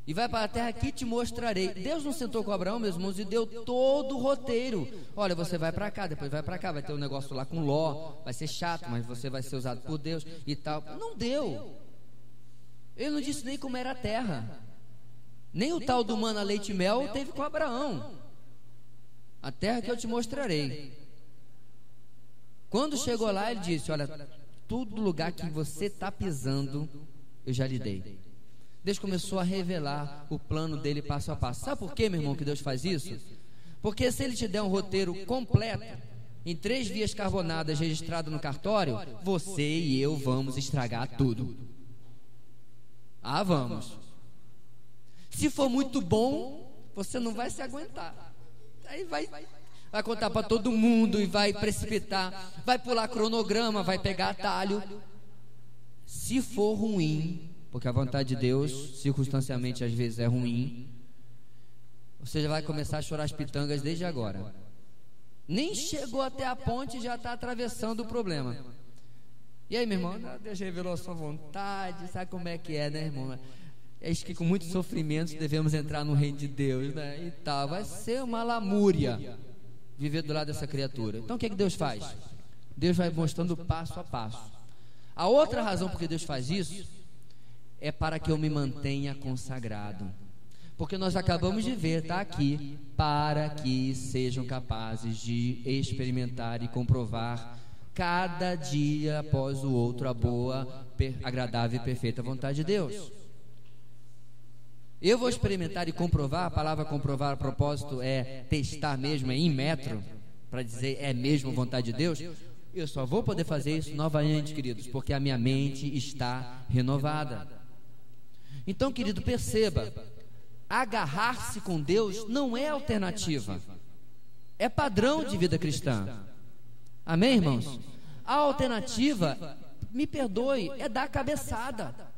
E vai para a terra que te mostrarei. Deus não sentou com Abraão, meus irmãos, e deu todo o roteiro. Olha, você vai para cá, depois vai para cá, vai ter um negócio lá com Ló, vai ser chato, mas você vai ser usado por Deus e tal. Não deu. Ele não disse nem como era a terra. Nem o tal do mana, leite e mel teve com Abraão. A terra que eu te mostrarei. Quando chegou lá, ele disse: olha, todo lugar que você está pisando, eu já lhe dei. Deus começou a revelar o plano dele passo a passo. Sabe por quê, meu irmão, que Deus faz isso? Porque se ele te der um roteiro completo, em 3 vias carbonadas registrado no cartório, você e eu vamos estragar tudo. Ah, vamos. Se for muito bom, você não vai se aguentar. Aí vai contar para todo mundo e vai precipitar, vai pular cronograma, vai pegar atalho. Se for ruim, porque a vontade de Deus, circunstancialmente, às vezes é ruim, você já vai começar a chorar as pitangas desde agora. Nem chegou até a ponte e já está atravessando o problema. E aí, meu irmão, Deus revelou a sua vontade, sabe como é que é, né, irmão? É que com muitos sofrimentos devemos entrar no reino de Deus, né? E tal, vai ser uma lamúria viver do lado dessa criatura. Então o que é que Deus faz? Deus vai mostrando passo a passo. A outra razão por que Deus faz isso é para que eu me mantenha consagrado. Porque nós acabamos de ver, está aqui, para que sejam capazes de experimentar e comprovar cada dia após o outro a boa, agradável e perfeita vontade de Deus. Eu vou experimentar e comprovar. A palavra comprovar, a propósito, é testar mesmo, é in metro, para dizer é mesmo vontade de Deus. Eu só vou poder fazer isso novamente, queridos, porque a minha mente está renovada. Então, querido, perceba, agarrar-se com Deus não é alternativa, é padrão de vida cristã. Amém, irmãos? A alternativa, me perdoe, é dar cabeçada.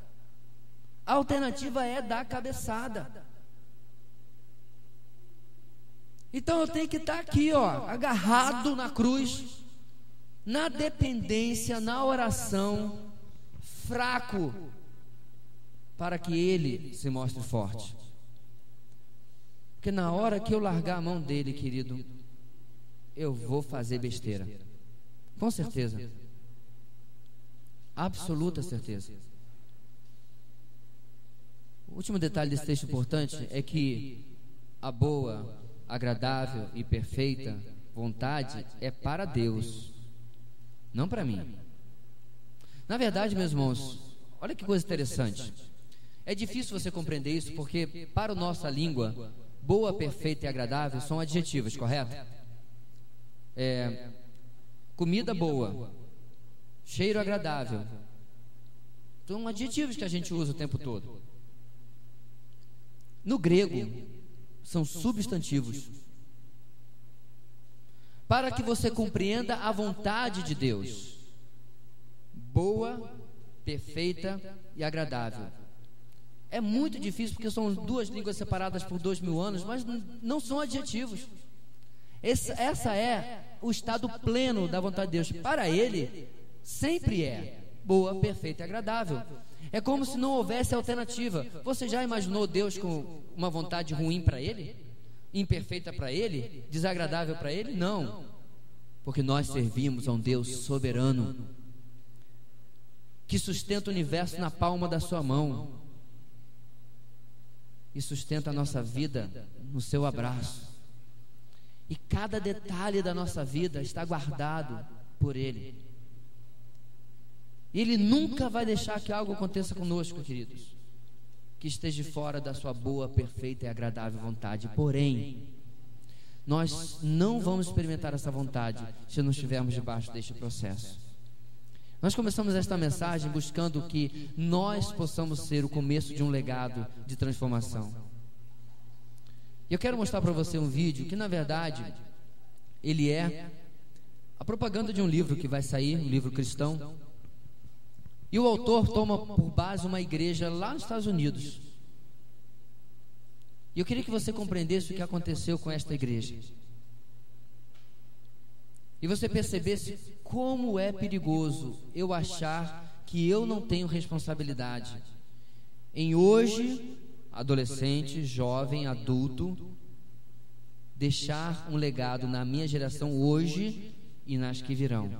A alternativa é dar cabeçada. Então eu tenho que estar aqui, ó, agarrado na cruz, na dependência, na oração, fraco, para que Ele se mostre forte. Porque na hora que eu largar a mão dele, querido, eu vou fazer besteira. Com certeza. Absoluta certeza. O último detalhe desse texto importante é que a boa, agradável e perfeita vontade é para Deus, não para mim. Na verdade, meus irmãos, olha que coisa interessante. É difícil você compreender isso porque, para a nossa língua, boa, perfeita e agradável são adjetivos, correto? Comida boa, cheiro agradável, são adjetivos que a gente usa o tempo todo. No grego, são substantivos. Para que você compreenda a vontade de Deus, boa, perfeita e agradável. É muito difícil porque são duas línguas separadas por 2000 anos, mas não são adjetivos. Essa é o estado pleno da vontade de Deus. Para Ele, sempre é boa, perfeita e agradável. É como se não houvesse alternativa. Você já imaginou Deus com uma vontade ruim para Ele? Imperfeita para Ele? Desagradável para Ele? Não. porque nós servimos a um Deus soberano, que sustenta o universo na palma da sua mão e sustenta a nossa vida no seu abraço. E cada detalhe da nossa vida está guardado por Ele. Ele nunca vai deixar que algo aconteça conosco, queridos, que esteja fora da sua boa, perfeita e agradável vontade. Porém, nós não vamos experimentar essa vontade se não estivermos debaixo deste processo. Nós começamos esta mensagem buscando que nós possamos ser o começo de um legado de transformação. E eu quero mostrar para você um vídeo que, na verdade, ele é a propaganda de um livro que vai sair, um livro cristão. E o autor toma por base uma igreja lá nos Estados Unidos. E eu queria que você compreendesse o que aconteceu com esta igreja. E você percebesse como é perigoso eu achar que eu não tenho responsabilidade em hoje, adolescente, jovem, adulto, deixar um legado na minha geração hoje e nas que virão.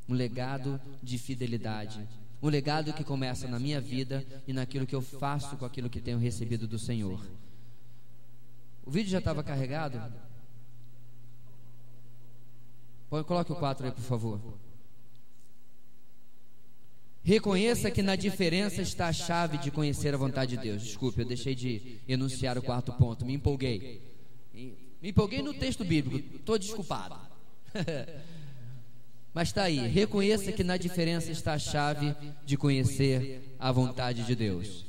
Um legado de fidelidade. Um legado que começa na minha vida e naquilo que eu faço com aquilo que tenho recebido do Senhor. O vídeo já estava carregado? Coloque o 4 aí, por favor. Reconheça que na diferença está a chave de conhecer a vontade de Deus. Desculpe, eu deixei de enunciar o 4º ponto. Me empolguei. Me empolguei no texto bíblico. Estou desculpado. Mas está aí. Reconheça que na diferença está a chave de conhecer a vontade de Deus.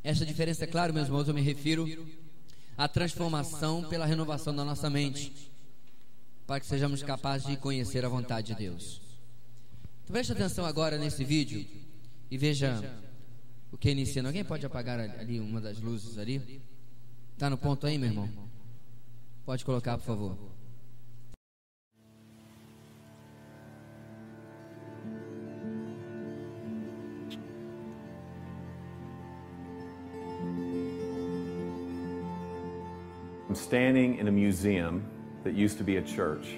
Essa diferença, é claro, meus irmãos, eu me refiro à transformação pela renovação da nossa mente, para que sejamos capazes de conhecer a vontade de Deus. Então preste atenção agora nesse vídeo e veja o que ele ensina. Alguém pode apagar ali uma das luzes ali? Está no ponto aí, meu irmão? Pode colocar, por favor. I'm standing in a museum that used to be a church.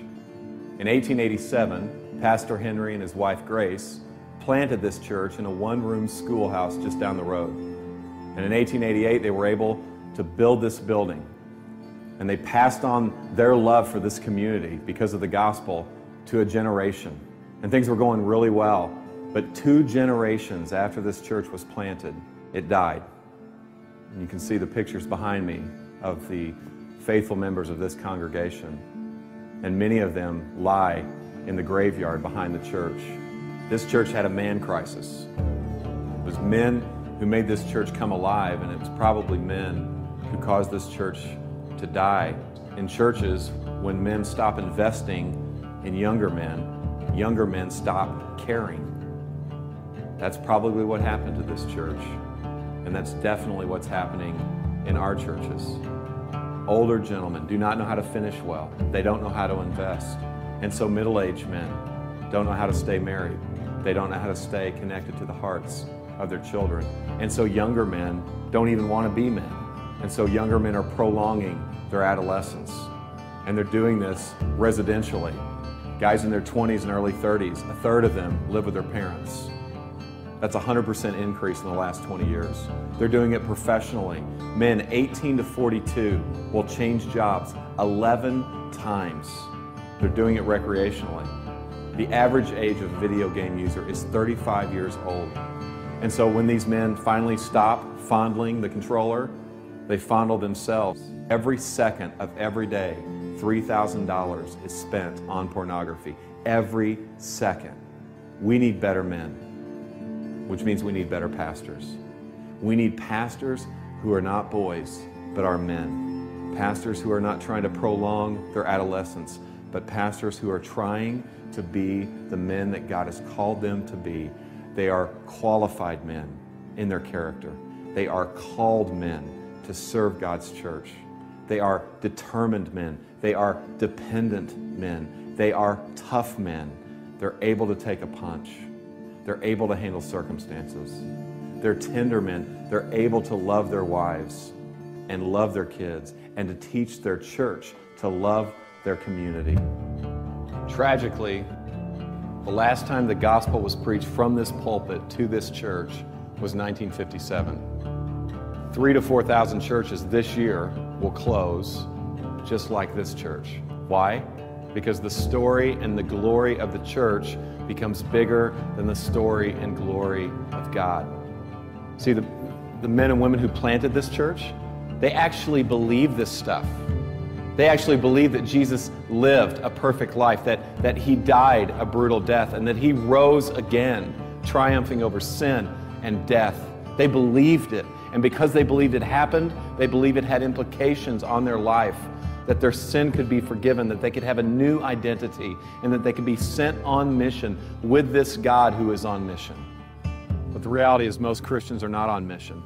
In 1887, Pastor Henry and his wife Grace planted this church in a one-room schoolhouse just down the road. And in 1888, they were able to build this building. And they passed on their love for this community because of the gospel to a generation. And things were going really well. But 2 generations after this church was planted, it died. And you can see the pictures behind me of the faithful members of this congregation. And many of them lie in the graveyard behind the church. This church had a man crisis. It was men who made this church come alive, and it was probably men who caused this church to die. In churches, when men stop investing in younger men stop caring. That's probably what happened to this church, and that's definitely what's happening in our churches. Older gentlemen do not know how to finish well. They don't know how to invest. And so middle-aged men don't know how to stay married. They don't know how to stay connected to the hearts of their children. And so younger men don't even want to be men. And so younger men are prolonging their adolescence. And they're doing this residentially. Guys in their 20s and early 30s, a third of them live with their parents. That's a 100% increase in the last 20 years. They're doing it professionally. Men 18 to 42 will change jobs 11 times. They're doing it recreationally. The average age of a video game user is 35 years old. And so when these men finally stop fondling the controller, they fondle themselves. Every second of every day, $3,000 is spent on pornography. Every second. We need better men, which means we need better pastors. We need pastors who are not boys, but are men. Pastors who are not trying to prolong their adolescence, but pastors who are trying to be the men that God has called them to be. They are qualified men in their character. They are called men to serve God's church. They are determined men. They are dependent men. They are tough men. They're able to take a punch. They're able to handle circumstances. They're tender men. They're able to love their wives. and love their kids and to teach their church to love their community. Tragically, the last time the gospel was preached from this pulpit to this church was 1957. 3,000 to 4,000 churches this year will close just like this church. Why? Because the story and the glory of the church becomes bigger than the story and glory of God. See, the men and women who planted this church, they actually believe this stuff. They actually believe that Jesus lived a perfect life, that he died a brutal death, and that he rose again, triumphing over sin and death. They believed it. And because they believed it happened, they believed it had implications on their life, that their sin could be forgiven, that they could have a new identity, and that they could be sent on mission with this God who is on mission. But the reality is most Christians are not on mission.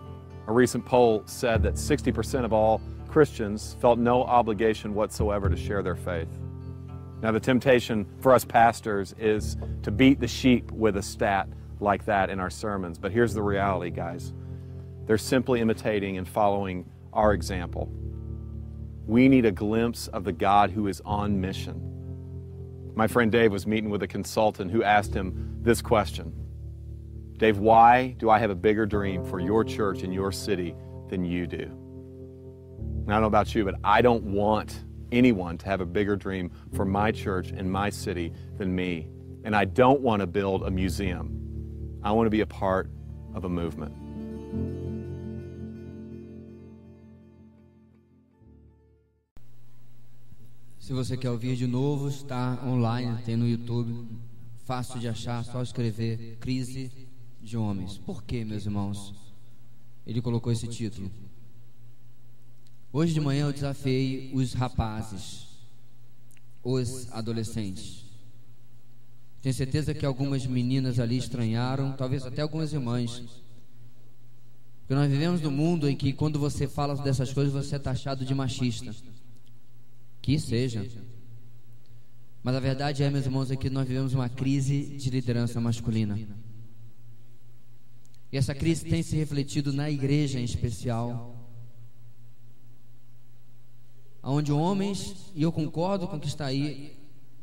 A recent poll said that 60% of all Christians felt no obligation whatsoever to share their faith. Now, the temptation for us pastors is to beat the sheep with a stat like that in our sermons. But here's the reality, guys. They're simply imitating and following our example. We need a glimpse of the God who is on mission. My friend Dave was meeting with a consultant who asked him this question. Dave, why do I have a bigger dream for your church and your city than you do? And I don't know about you, but I don't want anyone to have a bigger dream for my church and my city than me. And I don't want to build a museum. I want to be a part of a movement. Se você quer ouvir de novo, está online, tem no YouTube, fácil de achar, só escrever Crise de Homens. Por quê, meus irmãos? Ele colocou esse título. Hoje de manhã eu desafiei os rapazes, os adolescentes. Tenho certeza que algumas meninas ali estranharam, talvez até algumas irmãs. Porque nós vivemos num mundo em que quando você fala dessas coisas você é taxado de machista. Que seja. Mas a verdade é, meus irmãos, é que nós vivemos uma crise de liderança masculina. E essa crise tem se refletido na igreja em especial, onde homens, e eu concordo com o que está aí,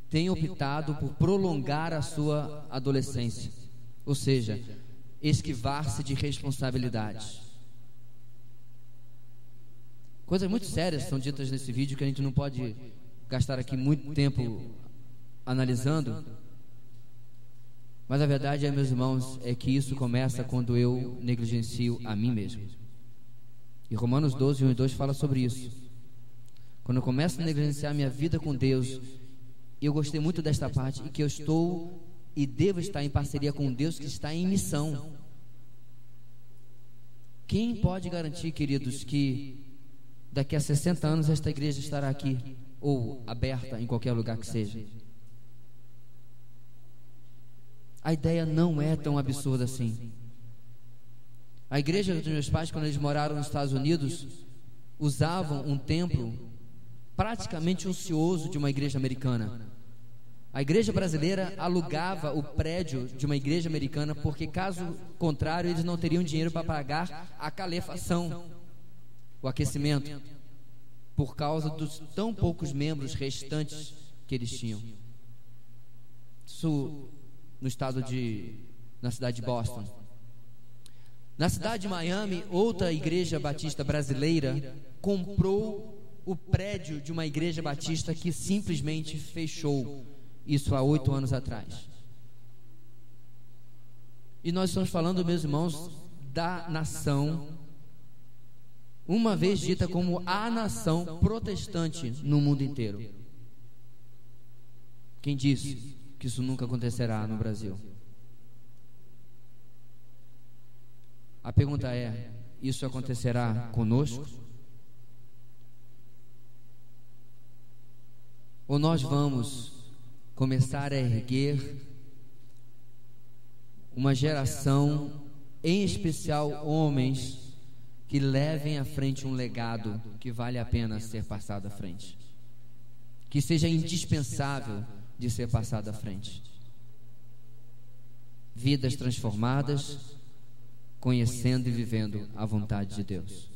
têm optado por prolongar a sua adolescência, ou seja, esquivar-se de responsabilidades. Coisas muito sérias são ditas nesse vídeo que a gente não pode gastar aqui muito tempo analisando. Mas a verdade é, meus irmãos, é que isso começa quando eu negligencio a mim mesmo. E Romanos 12, 1 e 2 fala sobre isso. Quando eu começo a negligenciar minha vida com Deus, eu gostei muito desta parte, e que eu estou e devo estar em parceria com Deus que está em missão. Quem pode garantir, queridos, que daqui a 60 anos esta igreja estará aqui, ou aberta em qualquer lugar que seja? A ideia não é tão absurda assim. A igreja dos meus pais, quando eles moraram nos Estados Unidos, usavam um templo praticamente ocioso de uma igreja americana. A igreja brasileira alugava o prédio de uma igreja americana, porque caso contrário eles não teriam dinheiro para pagar a calefação, o aquecimento, por causa dos tão poucos membros restantes que eles tinham. Isso na cidade de Boston. Na cidade de Miami, outra igreja batista brasileira comprou o prédio de uma igreja batista que simplesmente fechou. Isso há 8 anos atrás. E nós estamos falando, meus irmãos, da nação, uma vez dita como a nação protestante no mundo inteiro. Quem disse que isso nunca acontecerá no Brasil? A pergunta é: isso acontecerá conosco? Ou nós vamos começar a erguer uma geração, em especial homens, que levem à frente um legado que vale a pena ser passado à frente, que seja indispensável de ser passado à frente? Vidas transformadas, conhecendo e vivendo a vontade de Deus.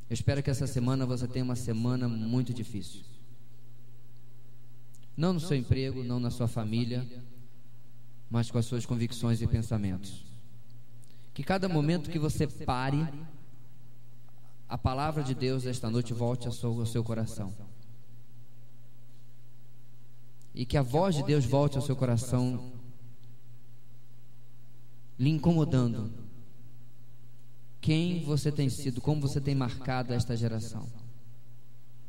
Eu espero que essa semana você tenha uma semana muito difícil. Não no seu emprego, não na sua família, mas com as suas convicções e pensamentos. Que cada momento que você pare, a palavra de Deus esta noite volte ao seu coração. E que a voz de Deus volte ao seu coração, lhe incomodando. Quem você tem sido, como você tem marcado esta geração?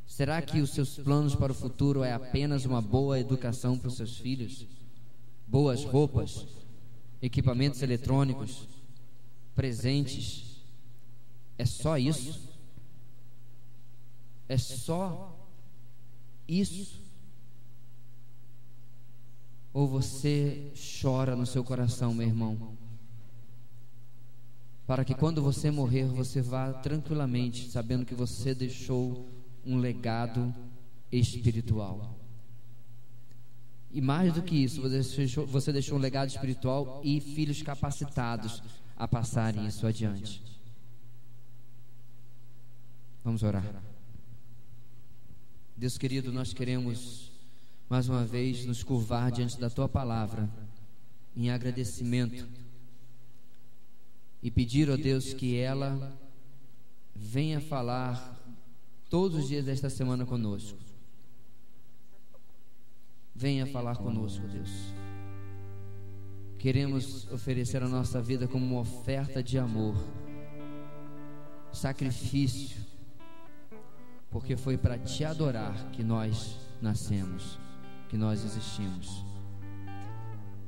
Será que os seus planos para o futuro é apenas uma boa educação para os seus filhos? Boas roupas, equipamentos eletrônicos, presentes? É só isso? É só isso? Ou você chora no seu coração, meu irmão, para que quando você morrer, você vá tranquilamente, sabendo que você deixou um legado espiritual. E mais do que isso, você deixou um legado espiritual e filhos capacitados a passarem isso adiante. Vamos orar. Deus querido, nós queremos mais uma vez nos curvar diante da Tua palavra em agradecimento e pedir, ó Deus, que ela venha falar todos os dias desta semana conosco. Venha falar conosco, Deus. Queremos oferecer a nossa vida como uma oferta de amor, sacrifício, porque foi para Te adorar que nós nascemos, que nós existimos.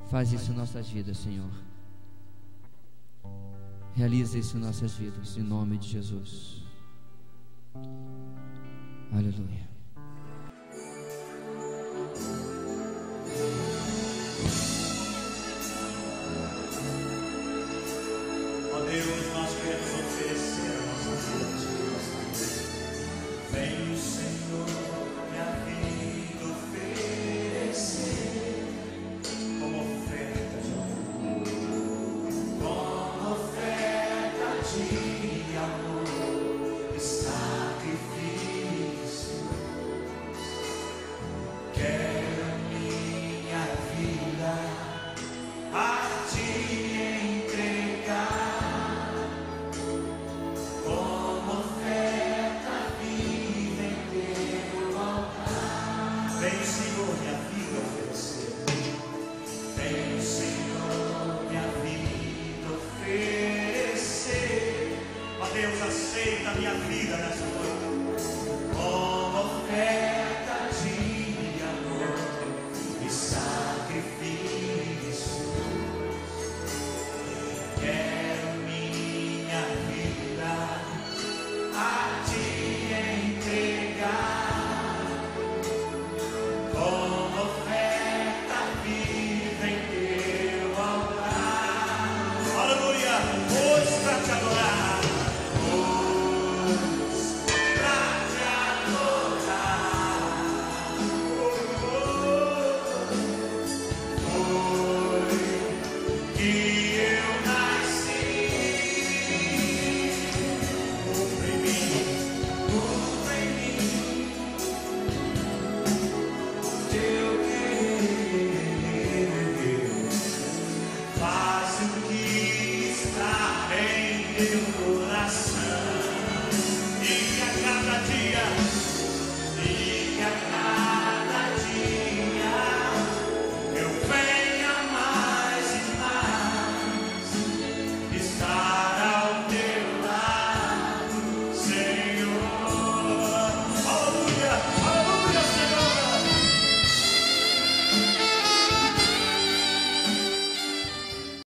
Faz isso em nossas vidas, Senhor. Realiza isso em nossas vidas, em nome de Jesus. Aleluia. Ó Deus, nós queremos oferecer a nossa vida. Vem, Senhor, minha vida oferecer como oferta de amor, como oferta de amor e sacrifício. Quero a minha vida a Te entregar como oferta viva em Teu altar. Vem, Senhor, minha vida oferecer. Vem, Senhor, minha vida oferecer. Ó Deus, aceita a minha vida nessa